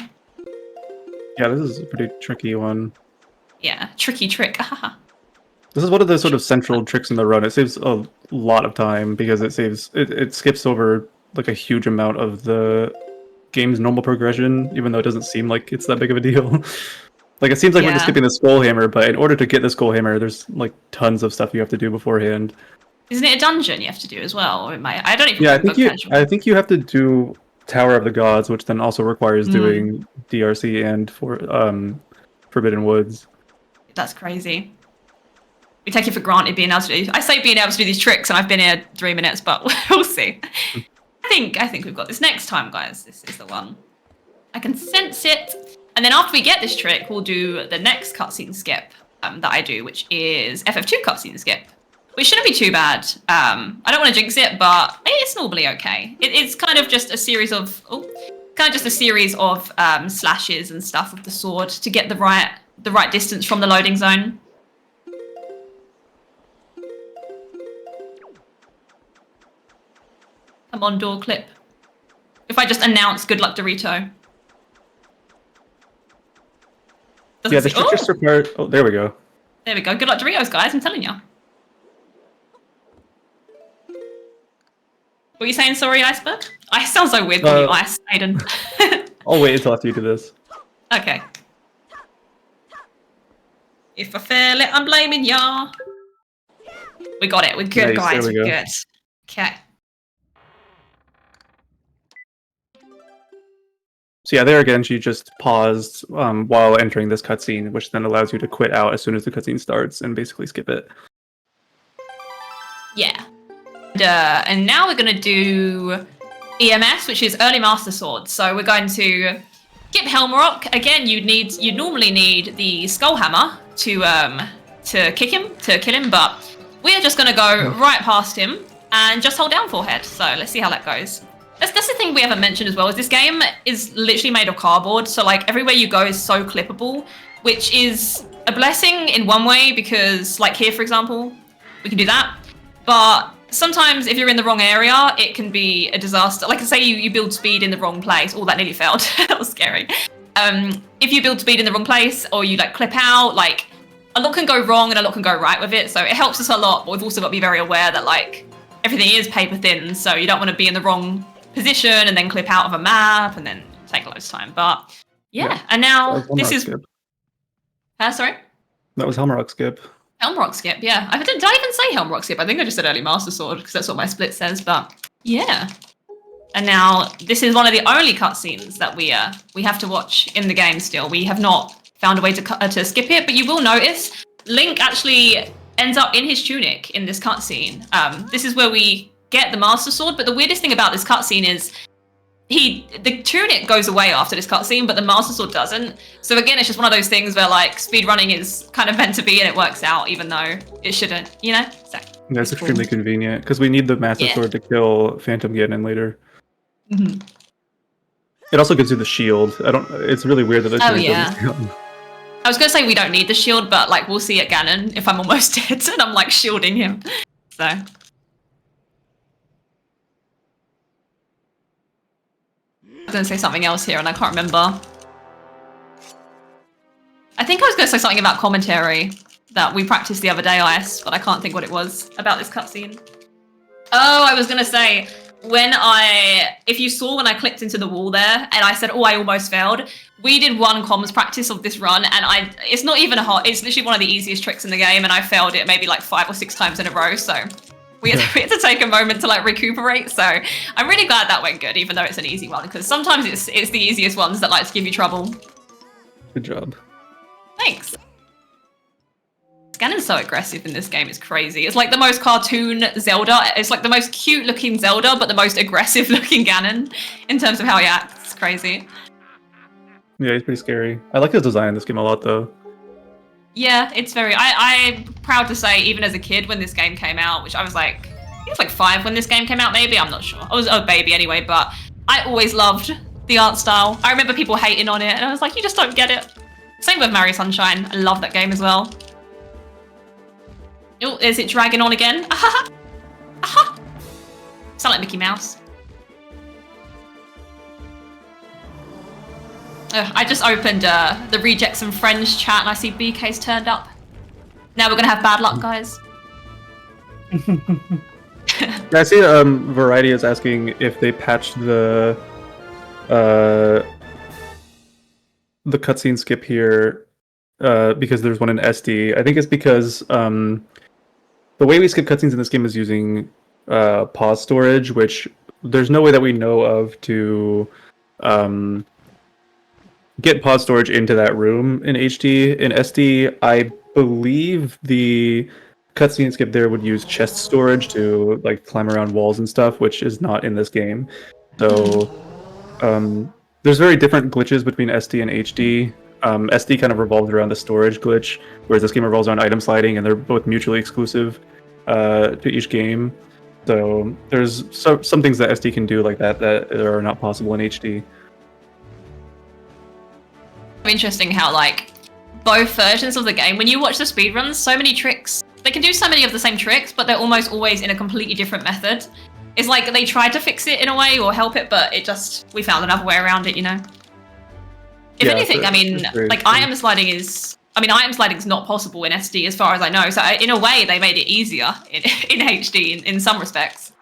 Yeah, this is a pretty tricky one. Yeah, tricky trick. This is one of the sort of central tricks in the run. It saves a lot of time because it skips over like a huge amount of the game's normal progression, even though it doesn't seem like it's that big of a deal. Like it seems like we're just skipping the Skull Hammer, but in order to get the Skull Hammer, there's like tons of stuff you have to do beforehand. Isn't it a dungeon you have to do as well? Or I don't even. Yeah, I think you have to do Tower of the Gods, which then also requires doing DRC and for Forbidden Woods. That's crazy. We take it for granted being able to do. I say being able to do these tricks, and I've been here 3 minutes, but we'll see. I think we've got this next time, guys. This is the one. I can sense it. And then after we get this trick, we'll do the next cutscene skip that I do, which is FF2 cutscene skip. Which shouldn't be too bad. I don't want to jinx it, but it's normally okay. It's kind of just a series of slashes and stuff with the sword to get the right distance from the loading zone. Come on, door clip. If I just announce "Good luck, Dorito." Yeah, the trick just required. Oh, there we go. There we go. Good luck, Doritos, guys. I'm telling you. What are you saying? Sorry, Iceberg? I sound so weird calling you Ice, Aiden. I'll wait until after you do this. Okay. If I fail it, I'm blaming ya. We got it. We're good, Nice, guys. there we We're go. good. Okay. So yeah, there again, she just paused while entering this cutscene, which then allows you to quit out as soon as the cutscene starts and basically skip it. Yeah. And now we're going to do EMS, which is Early Master Sword. So we're going to skip Helmarock. Again, you'd normally need the Skull Hammer to kill him, but we're just going to go right past him. and just hold down forehead. So let's see how that goes. That's the thing we haven't mentioned as well, is this game is literally made of cardboard, so like everywhere you go is so clippable, which is a blessing in one way because like here, for example, we can do that. But sometimes if you're in the wrong area, it can be a disaster. Like say you build speed in the wrong place. Oh, that nearly failed. That was scary. If you build speed in the wrong place or you like clip out, like a lot can go wrong and a lot can go right with it. So it helps us a lot, but we've also got to be very aware that like everything is paper thin, so you don't want to be in the wrong position and then clip out of a map and then take loads of time. But yeah. And now this is sorry? That was Helmrock skip. Helmrock skip, yeah. Did I even say Helmrock skip? I think I just said early Master Sword because that's what my split says, but yeah. And now this is one of the only cutscenes that we have to watch in the game still. We have not found a way to skip it, but you will notice Link actually ends up in his tunic in this cutscene. This is where we get the Master Sword, but the weirdest thing about this cutscene is the tunic goes away after this cutscene, but the Master Sword doesn't. So again, it's just one of those things where like speedrunning is kind of meant to be and it works out even though it shouldn't, you know? So, that's extremely convenient because we need the Master Sword to kill Phantom Ganon later. Mm-hmm. It also gives you the shield. It's really weird that the tunic doesn't count. I was gonna say we don't need the shield, but like we'll see at Ganon if I'm almost dead and I'm like shielding him. So I was going to say something else here and I can't remember. I think I was going to say something about commentary that we practiced the other day, IS, but I can't think what it was about this cutscene. Oh, I was going to say, if you saw when I clicked into the wall there and I said, oh, I almost failed, we did one comms practice of this run and it's not even it's literally one of the easiest tricks in the game and I failed it maybe like 5 or 6 times in a row, so we had to take a moment to like recuperate. So I'm really glad that went good, even though it's an easy one, because sometimes it's the easiest ones that like to give you trouble. Good job. Thanks. Ganon's so aggressive in this game, it's crazy. It's like the most cartoon Zelda. It's like the most cute looking Zelda, but the most aggressive looking Ganon in terms of how he acts. It's crazy. Yeah, he's pretty scary. I like his design in this game a lot though. Yeah, it's very... I'm proud to say, even as a kid, when this game came out, which I was like... I think it was like 5 when this game came out, maybe? I'm not sure. I was a baby anyway, but I always loved the art style. I remember people hating on it, and I was like, you just don't get it. Same with Mario Sunshine. I love that game as well. Oh, is it dragging on again? Ahaha! Aha! Sound like Mickey Mouse. I just opened the Rejects and Friends chat and I see BK's turned up. Now we're gonna have bad luck, guys. I see Variety is asking if they patched the cutscene skip here because there's one in SD. I think it's because the way we skip cutscenes in this game is using pause storage, which there's no way that we know of to get pause storage into that room in HD. In SD, I believe the cutscene skip there would use chest storage to like climb around walls and stuff, which is not in this game. So there's very different glitches between SD and HD. SD kind of revolves around the storage glitch, whereas this game revolves around item sliding, and they're both mutually exclusive to each game. So there's some things that SD can do like that are not possible in HD. Interesting how like both versions of the game, when you watch the speedruns, so many tricks, they can do so many of the same tricks, but they're almost always in a completely different method. It's like they tried to fix it in a way or help it, but we found another way around it, you know? If anything, I mean, like item sliding is not possible in SD as far as I know. So in a way, they made it easier in HD in some respects.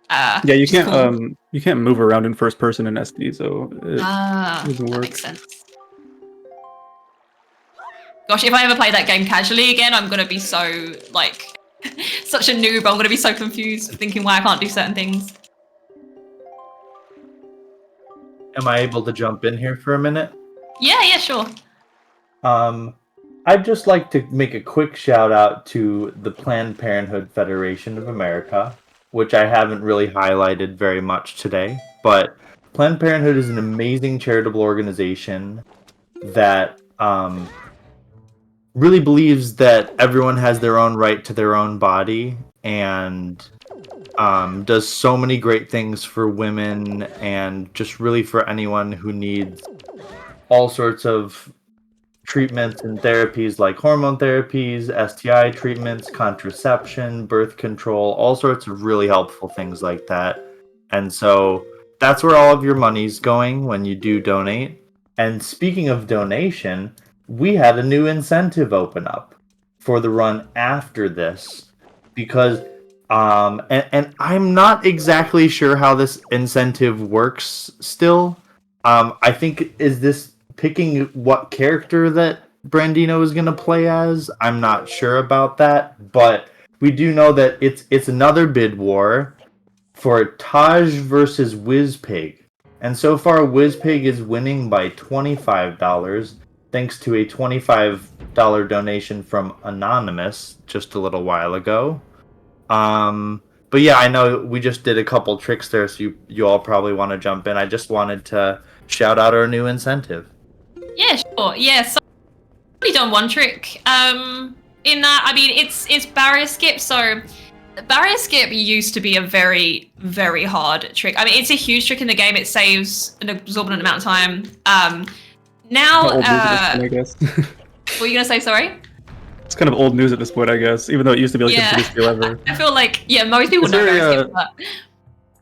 Yeah, you can't cool. You can't move around in first person in SD, so it doesn't work. That makes sense. Gosh, if I ever play that game casually again, I'm gonna be so like such a noob. I'm gonna be so confused, thinking why I can't do certain things. Am I able to jump in here for a minute? Yeah, sure. I'd just like to make a quick shout out to the Planned Parenthood Federation of America, which I haven't really highlighted very much today, but Planned Parenthood is an amazing charitable organization that really believes that everyone has their own right to their own body, and does so many great things for women and just really for anyone who needs all sorts of treatments and therapies like hormone therapies, STI treatments, contraception, birth control, all sorts of really helpful things like that. And so that's where all of your money's going when you do donate. And speaking of donation, we had a new incentive open up for the run after this because and I'm not exactly sure how this incentive works still. I think is this picking what character that Brandino is going to play as? I'm not sure about that, but we do know that it's another bid war for Taj versus Wizpig. And so far Wizpig is winning by $25 thanks to a $25 donation from Anonymous just a little while ago. But yeah, I know we just did a couple tricks there, so you all probably want to jump in. I just wanted to shout out our new incentive. Yeah, sure. Yeah, so I've only done one trick. In that, I mean, it's barrier skip. So barrier skip used to be a very, very hard trick. I mean, it's a huge trick in the game. It saves an exorbitant amount of time. Now, I guess. what were you gonna say? Sorry. It's kind of old news at this point, I guess, even though it used to be like the biggest deal ever. I feel like, yeah, most people It's know very, barrier skip, but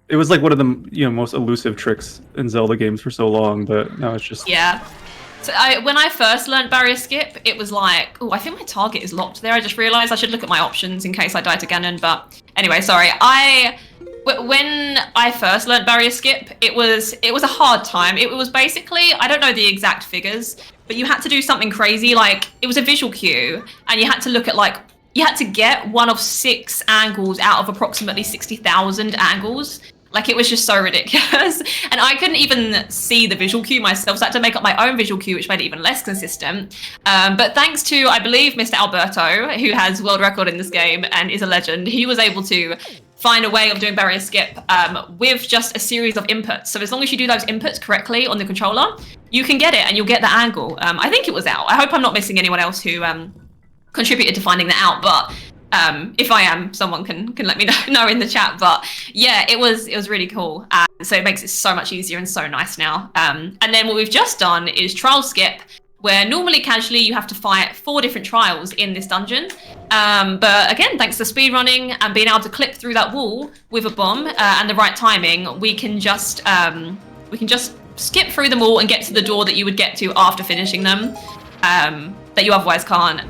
It was like one of the most elusive tricks in Zelda games for so long, but now it's just yeah. So when I first learned barrier skip, it was like, oh, I think my target is locked there. I just realized I should look at my options in case I die to Ganon. But anyway, sorry. When I first learned barrier skip, it was a hard time. It was basically, I don't know the exact figures, but you had to do something crazy. Like, it was a visual cue, and you had to look at you had to get one of 6 angles out of approximately 60,000 angles. Like, it was just so ridiculous. And I couldn't even see the visual cue myself, so I had to make up my own visual cue, which made it even less consistent. But thanks to, I believe, Mr. Alberto, who has world record in this game and is a legend, he was able to find a way of doing barrier skip with just a series of inputs. So as long as you do those inputs correctly on the controller, you can get it and you'll get the angle. I think it was out. I hope I'm not missing anyone else who contributed to finding that out, but if I am, someone can let me know in the chat. But yeah, it was really cool. So it makes it so much easier and so nice now. And then what we've just done is trial skip, where normally casually you have to fight 4 different trials in this dungeon. But again, thanks to speedrunning and being able to clip through that wall with a bomb and the right timing, we can just skip through them all and get to the door that you would get to after finishing them, that you otherwise can't.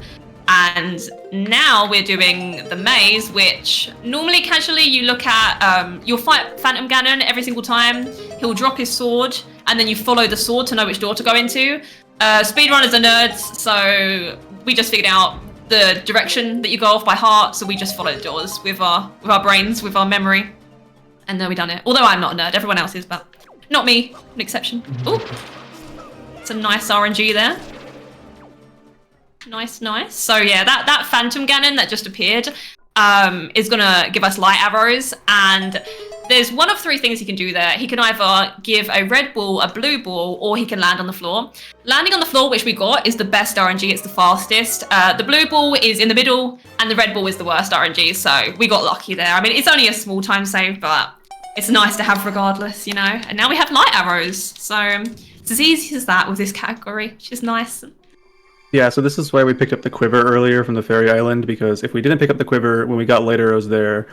And now we're doing the maze, which normally casually you look at, you'll fight Phantom Ganon every single time. He'll drop his sword, and then you follow the sword to know which door to go into. Speedrunners are nerds, so we just figured out the direction that you go off by heart, so we just follow the doors with our brains, with our memory. And then we done it. Although I'm not a nerd, everyone else is, but not me, an exception. Ooh, some nice RNG there. Nice. So yeah, that Phantom Ganon that just appeared is gonna give us light arrows, and there's one of 3 things he can do there. He can either give a red ball, a blue ball, or he can land on the floor. Landing on the floor, which we got, is the best RNG, it's the fastest. The blue ball is in the middle, and the red ball is the worst RNG, so we got lucky there. I mean, it's only a small time save, but it's nice to have regardless, you know? And now we have light arrows, so it's as easy as that with this category, which is nice. Yeah, so this is why we picked up the quiver earlier from the Fairy Island, because if we didn't pick up the quiver when we got light arrows there,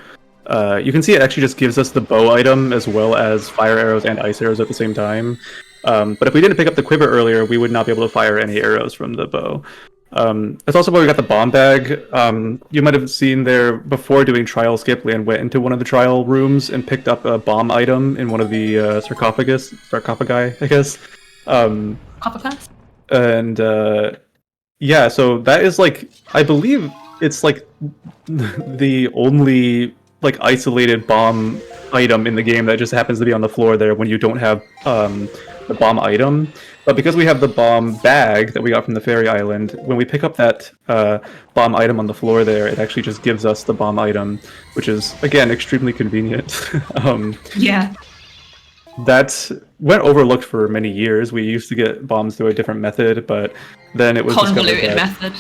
you can see it actually just gives us the bow item as well as fire arrows and ice arrows at the same time. But if we didn't pick up the quiver earlier, we would not be able to fire any arrows from the bow. That's also why we got the bomb bag. You might have seen there before doing trial skip, Lan went into one of the trial rooms and picked up a bomb item in one of the sarcophagi, I guess. Sarcophagus? And yeah, so that is like, I believe it's like the only like isolated bomb item in the game that just happens to be on the floor there when you don't have the bomb item. But because we have the bomb bag that we got from the Fairy Island, when we pick up that bomb item on the floor there, it actually just gives us the bomb item, which is, again, extremely convenient. Yeah. That went overlooked for many years. We used to get bombs through a different method, but then it was Convoluted method.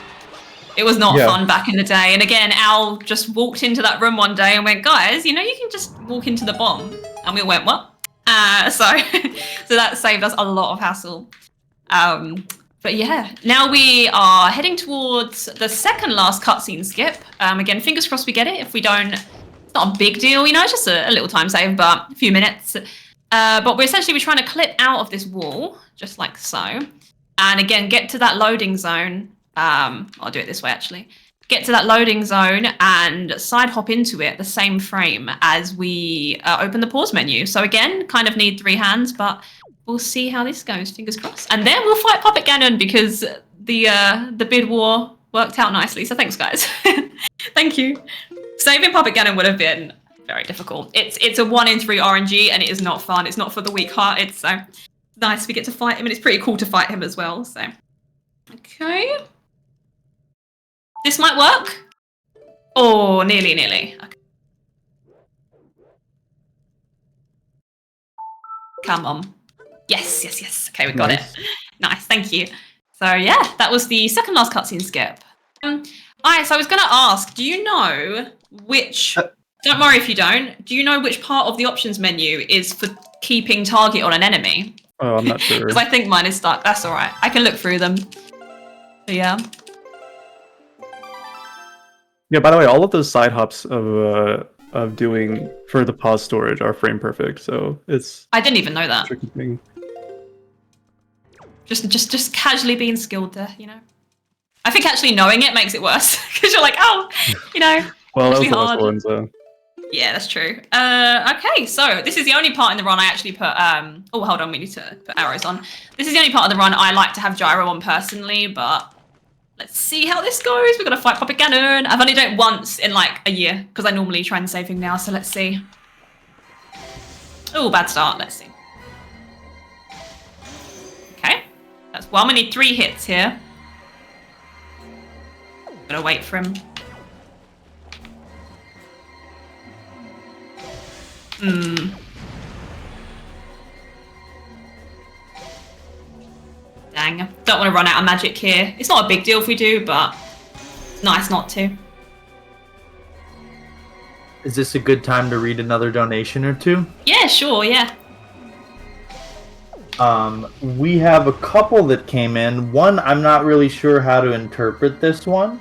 It was not Yeah. fun back in the day. And again, Al just walked into that room one day and went, guys, you can just walk into the bomb. And we went, what? So that saved us a lot of hassle. But yeah, now we are heading towards the second last cutscene skip. Again, fingers crossed we get it. If we don't, it's not a big deal, it's just a little time save, but a few minutes. But we're trying to clip out of this wall, just like so. And again, get to that loading zone. I'll do it this way, actually. Get to that loading zone and side hop into it the same frame as we open the pause menu. So again, kind of need 3 hands, but we'll see how this goes, fingers crossed. And then we'll fight Puppet Ganon because the bid war worked out nicely. So thanks, guys. Thank you. Saving Puppet Ganon would have been very difficult. It's a 1 in 3 RNG and it is not fun. It's not for the weak-hearted. So nice we get to fight him, and it's pretty cool to fight him as well. So okay. This might work. Oh, nearly. Okay. Come on. Yes. Okay, we got it. Nice, thank you. So yeah, that was the second last cutscene skip. Alright, so I was gonna ask, do you know which... Don't worry if you don't. Do you know which part of the options menu is for keeping target on an enemy? Oh, I'm not sure. Because I think mine is stuck. That's alright. I can look through them. So yeah. Yeah, by the way, all of those side hops of doing for the pause storage are frame perfect, so it's I didn't even know that. a tricky thing. Just casually being skilled there, I think actually knowing it makes it worse because you're like, Well, that was actually the last hard. one, so Yeah, that's true. Okay, so this is the only part in the run I actually put. Oh, hold on, we need to put arrows on. This is the only part of the run I like to have gyro on personally, but let's see how this goes. We're gonna fight Puppet Ganon. I've only done it once in like a year because I normally try and save him now. So let's see. Oh, bad start. Let's see. Okay, that's one. We need 3 hits here. Gotta wait for him. Dang, don't want to run out of magic here. It's not a big deal if we do, but it's nice not to. Is this a good time to read another donation or two? Yeah, sure, yeah. We have a couple that came in. One, I'm not really sure how to interpret this one,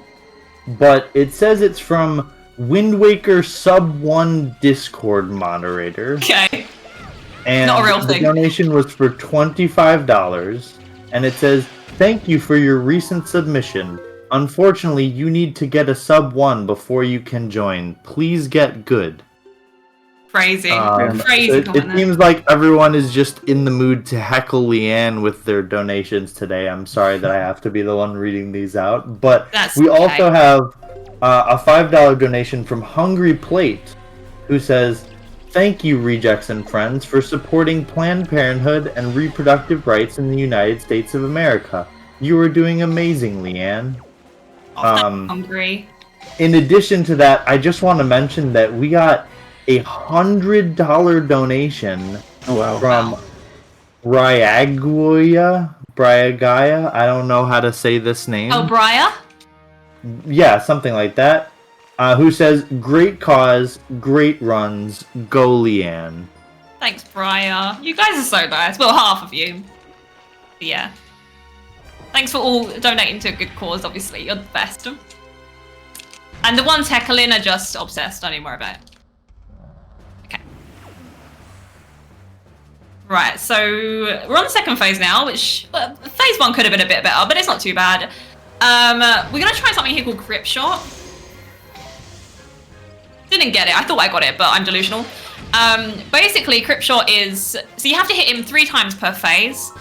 but it says it's from Wind Waker Sub 1 Discord moderator. Okay. And Not a real the thing. donation was for $25, and it says, "Thank you for your recent submission. Unfortunately, you need to get a sub 1 before you can join. Please get good." Crazy. It Crazy comment there. seems like everyone is just in the mood to heckle Leanne with their donations today. I'm sorry that I have to be the one reading these out, but That's we okay. also have a $5 donation from Hungry Plate, who says, "Thank you, Rejects and Friends, for supporting Planned Parenthood and reproductive rights in the United States of America. You are doing amazing, Leanne." I'm hungry. In addition to that, I just want to mention that we got a $100 donation oh wow. from Bryaguya. I don't know how to say this name. Oh, Briar? Yeah, something like that. Who says, "Great cause, great runs, go Leanne." Thanks, Briar. You guys are so nice. Well, half of you. But yeah. Thanks for all donating to a good cause, obviously. You're the best. And the ones heckling are just obsessed. Don't even worry about it. Okay. Right, so we're on the second phase now, which phase 1 could have been a bit better, but it's not too bad. We're gonna try something here called Grip Shot. Didn't get it. I thought I got it, but I'm delusional. Basically, Grip Shot is... So you have to hit him 3 times per phase.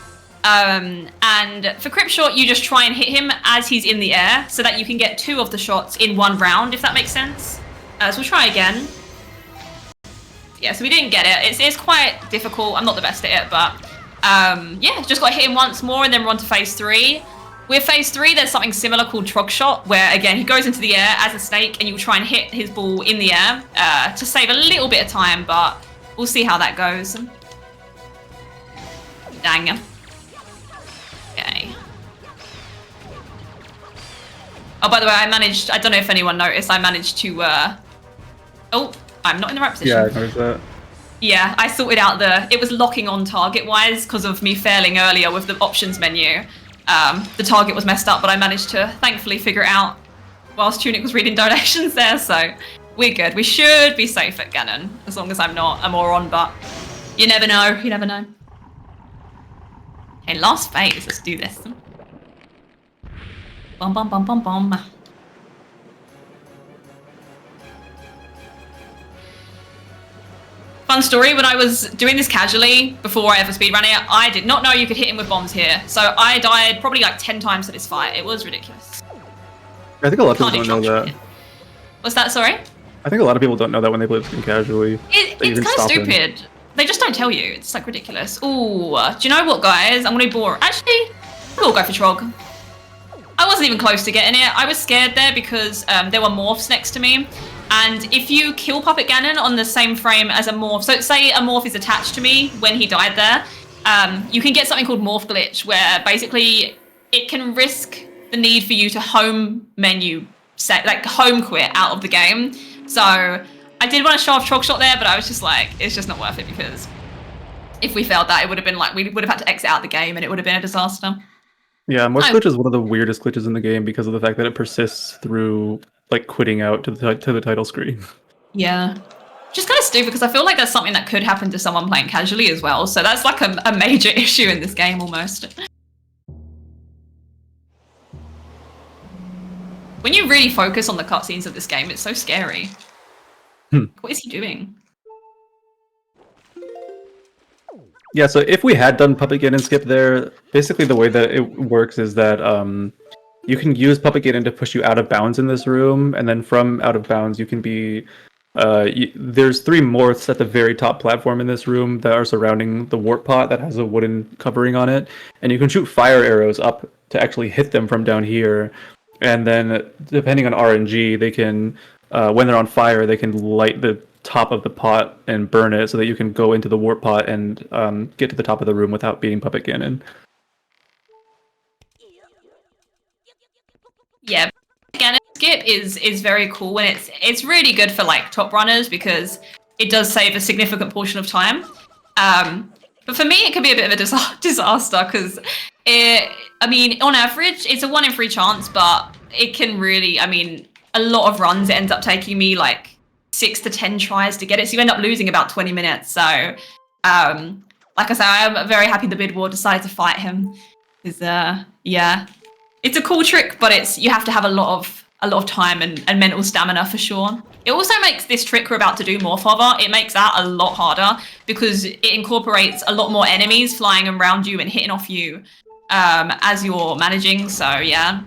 And for Grip Shot, you just try and hit him as he's in the air so that you can get 2 of the shots in 1 round, if that makes sense. So we'll try again. Yeah, so we didn't get it. It's quite difficult. I'm not the best at it, but yeah, just got to hit him once more and then we're on to phase 3. With phase 3, there's something similar called Trog Shot, where again, he goes into the air as a snake and you try and hit his ball in the air to save a little bit of time, but we'll see how that goes. Dang. Okay. Oh, by the way, I don't know if anyone noticed, I managed to, oh, I'm not in the right position. Yeah, I noticed that. Yeah, I sorted out it was locking on target-wise because of me failing earlier with the options menu. The target was messed up, but I managed to thankfully figure it out whilst Tunic was reading donations there, so we're good. We should be safe at Ganon, as long as I'm not a moron, but you never know, you never know. Okay, last phase, let's do this. Bum bum bum bum bum. Fun story, when I was doing this casually, before I ever speedran it, I did not know you could hit him with bombs here. So I died probably like 10 times to this fight. It was ridiculous. I think a lot of people Can't don't know that. here. What's that, sorry? I think a lot of people don't know that when they play this game casually. It's kind of stupid. They just don't tell you. It's like ridiculous. Ooh, do you know what, guys? I'm gonna be bored. Actually, we'll go for Trog. I wasn't even close to getting it. I was scared there because there were morphs next to me. And if you kill Puppet Ganon on the same frame as a morph, so say a morph is attached to me when he died there, you can get something called morph glitch, where basically it can risk the need for you to home quit out of the game. So I did want to show off Trog Shot there, but I was just like, it's just not worth it, because if we failed that, it would have been like, we would have had to exit out the game and it would have been a disaster. Yeah, morph glitch is one of the weirdest glitches in the game because of the fact that it persists through like quitting out to the title screen. Yeah. Just kind of stupid, because I feel like that's something that could happen to someone playing casually as well. So that's like a major issue in this game almost. When you really focus on the cutscenes of this game, it's so scary. What is he doing? Yeah, so if we had done Puppet Ganon skip there, basically the way that it works is that you can use Puppet Ganon to push you out of bounds in this room, and then from out of bounds you can be... there's 3 morphs at the very top platform in this room that are surrounding the warp pot that has a wooden covering on it, and you can shoot fire arrows up to actually hit them from down here, and then depending on RNG, they can, when they're on fire, they can light the top of the pot and burn it so that you can go into the warp pot and get to the top of the room without beating Puppet Ganon. Yeah, Ganon skip is very cool, and it's really good for like top runners because it does save a significant portion of time. But for me, it can be a bit of a disaster because I mean, on average, it's a 1 in 3 chance, but it can really, I mean, a lot of runs, it ends up taking me like 6 to 10 tries to get it, so you end up losing about 20 minutes. So, like I say, I'm very happy the Bid War decided to fight him. Because, yeah, it's a cool trick, but you have to have a lot of time and mental stamina for sure. It also makes this trick we're about to do Morph Hover, it makes that a lot harder because it incorporates a lot more enemies flying around you and hitting off you as you're managing. So yeah,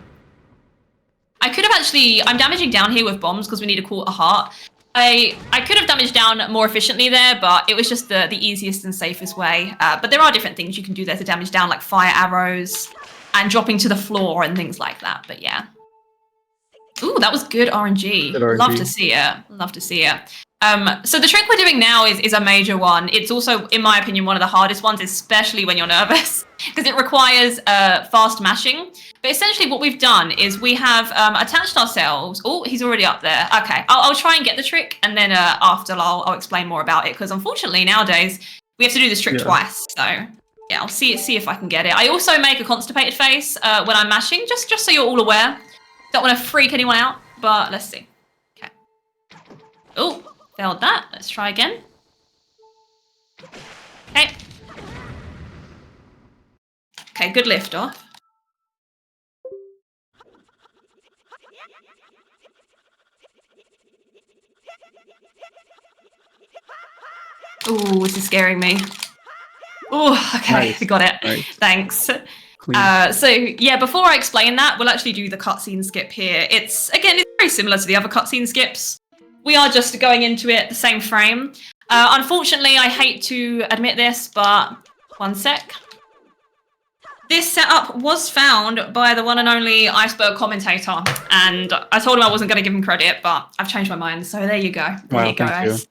I could have I'm damaging down here with bombs because we need to call a heart. I could have damaged down more efficiently there, but it was just the easiest and safest way. But there are different things you can do there to damage down, like fire arrows and dropping to the floor and things like that. But yeah. Ooh, that was good RNG. Good RNG. Love to see it. Love to see it. So the trick we're doing now is a major one. It's also, in my opinion, one of the hardest ones, especially when you're nervous, because it requires fast mashing. But essentially what we've done is we have attached ourselves. Oh, he's already up there. Okay, I'll try and get the trick, and then after I'll explain more about it, because unfortunately nowadays we have to do this trick twice. So yeah, I'll see if I can get it. I also make a constipated face when I'm mashing, just so you're all aware. Don't want to freak anyone out, but let's see. Okay. Oh, failed that. Let's try again. Okay. Okay, good lift off. Ooh, this is scaring me. Oh, okay, Nice. We got it. Nice. Thanks. Clean. So yeah, before I explain that, we'll actually do the cutscene skip here. It's very similar to the other cutscene skips. We are just going into it the same frame. Unfortunately, I hate to admit this, but one sec. This setup was found by the one and only Iceberg Commentator, and I told him I wasn't going to give him credit, but I've changed my mind, so there you go. There you go, thank guys.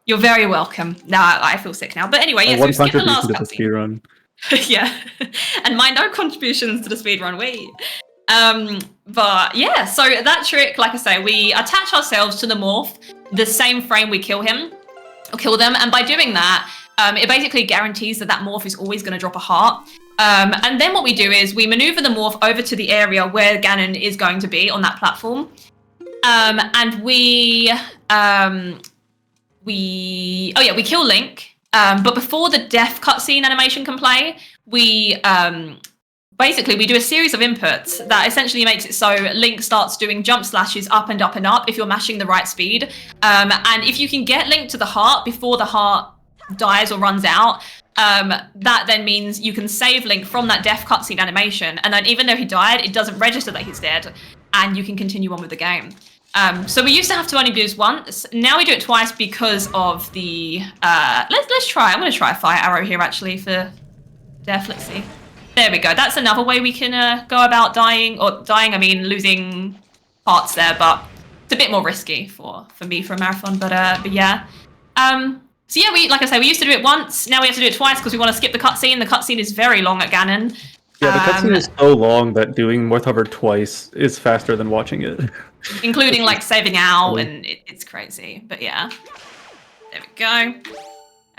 You're very welcome. Now I feel sick now. But anyway, yes, we've skipped the last contribution to the cutscene. speedrun. Yeah, and my no contributions to the speedrun. Wait. But yeah, so that trick, like I say, we attach ourselves to the morph the same frame we kill him or kill them, and by doing that, it basically guarantees that that morph is always going to drop a heart. And then what we do is we maneuver the morph over to the area where Ganon is going to be on that platform, and we kill Link. But before the death cutscene animation can play, we basically we do a series of inputs that essentially makes it so Link starts doing jump slashes up and up and up if you're mashing the right speed. And if you can get Link to the heart before the heart dies or runs out, that then means you can save Link from that death cutscene animation, and then even though he died, it doesn't register that he's dead, and you can continue on with the game. So we used to have to only do this once. Now we do it twice because of the let's try. I'm going to try a fire arrow here actually for death. Let's see. There we go. That's another way we can go about I mean losing parts there, but it's a bit more risky for me for a marathon. But yeah. So yeah, like I say, we used to do it once. Now we have to do it twice because we want to skip the cutscene. The cutscene is very long at Ganon. Yeah, the cutscene is so long that doing Morthover twice is faster than watching it. Including like saving out, and it's crazy. But yeah, there we go.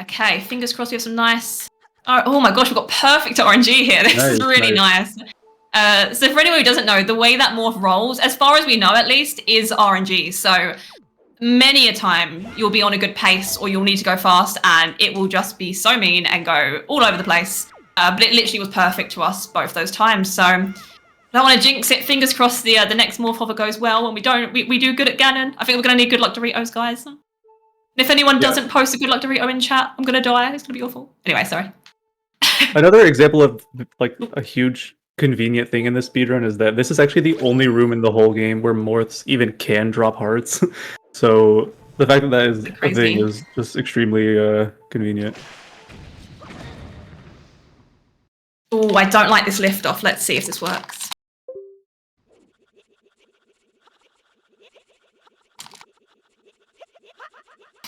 Okay, fingers crossed we have some nice. Oh my gosh, we've got perfect RNG here. This is really nice. So for anyone who doesn't know, the way that morph rolls, as far as we know at least, is RNG. So many a time you'll be on a good pace or you'll need to go fast and it will just be so mean and go all over the place. But it literally was perfect to us both those times. So I don't want to jinx it. Fingers crossed the next morph hover goes well. When we do good at Ganon. I think we're going to need good luck Doritos, guys. And if anyone doesn't post a good luck Dorito in chat, I'm going to die. It's going to be awful. Anyway, sorry. Another example of like a huge convenient thing in this speedrun is that this is actually the only room in the whole game where morphs even can drop hearts. So the fact that that is a thing is just extremely convenient. Oh, I don't like this lift off. Let's see if this works.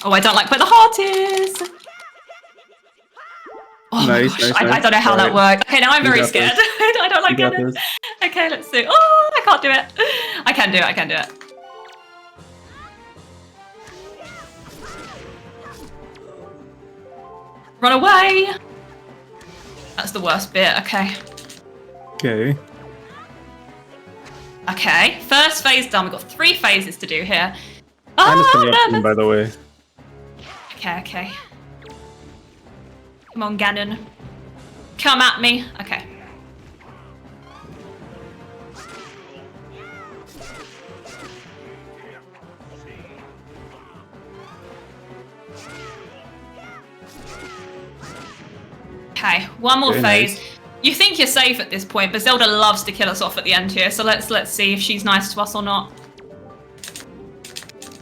Oh, I don't like where the heart is. Oh nice, gosh, nice, I don't know how that worked. Okay, now I'm very scared. I don't like it. Okay, let's see. Oh, I can't do it. I can do it. I can do it. Run away. That's the worst bit. Okay. Okay. Okay. First phase done. We've got 3 phases to do here. Time is coming up soon, by the way. Okay, okay. Come on, Ganon. Come at me. Okay. Okay, one more phase. Nice. You think you're safe at this point, but Zelda loves to kill us off at the end here, so let's see if she's nice to us or not.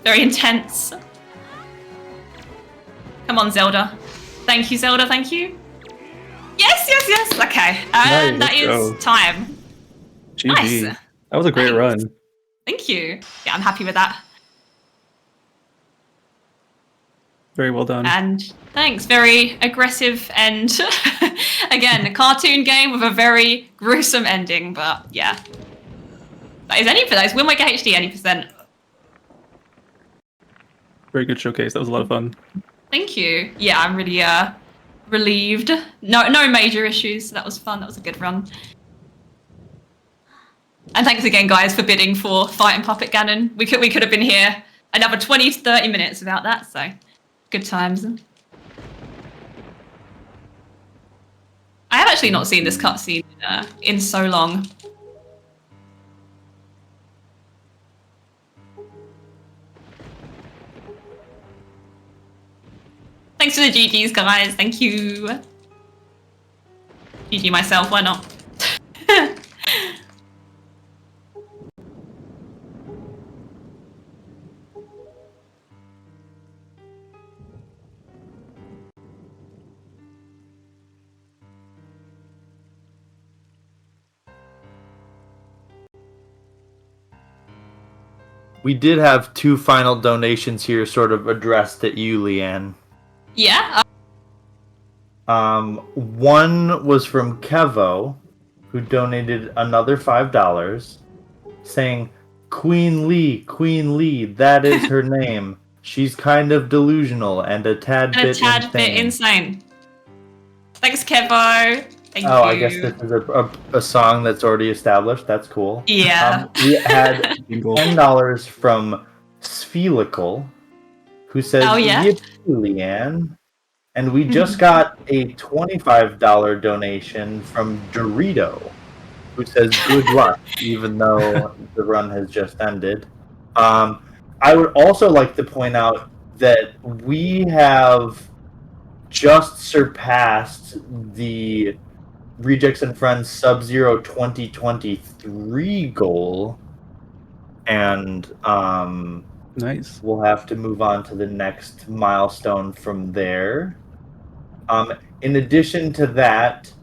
Very intense. Come on, Zelda. Thank you, Zelda, thank you. Yes, yes, yes. Okay, and that is time. GG. Nice. That was a great run. Thank you. Yeah, I'm happy with that. Very well done. And thanks. Very aggressive and, again, a cartoon game with a very gruesome ending, but yeah. That is any for those. Win Waker HD, 80%. Very good showcase. That was a lot of fun. Thank you. Yeah, I'm really relieved. No major issues. That was fun. That was a good run. And thanks again, guys, for bidding for Fighting Puppet Ganon. We could have been here another 20 to 30 minutes without that, so good times. I have actually not seen this cutscene in so long. Thanks for the GGs, guys. Thank you. GG myself, why not? We did have 2 final donations here sort of addressed at you, Leanne. Yeah. One was from Kevo, who donated another $5, saying, Queen Lee, that is her name. She's kind of delusional and a tad And a bit tad insane. bit insane. Thanks, Kevo. Thank you. I guess this is a song that's already established. That's cool. Yeah. We had Jingle. $10 from Sphelical, who says, Oh, yeah? Yippee, Leanne. And we just got a $25 donation from Dorito, who says, good luck, even though the run has just ended. I would also like to point out that we have just surpassed the Rejects and Friends Sub-Zero 2023 goal, and Nice. we'll have to move on to the next milestone from there. In addition to that,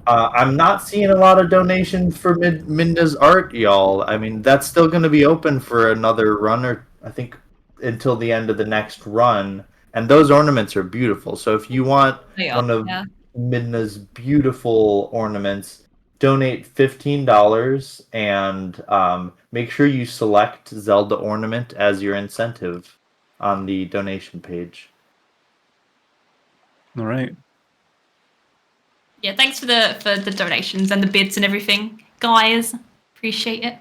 I'm not seeing a lot of donations for Minda's art, y'all. I mean, that's still going to be open for another run, or I think until the end of the next run. And those ornaments are beautiful. So if you want They are, one of yeah. Midna's beautiful ornaments, donate $15 and make sure you select Zelda ornament as your incentive on the donation page. All right. Yeah, thanks for the donations and the bids and everything, guys. Appreciate it.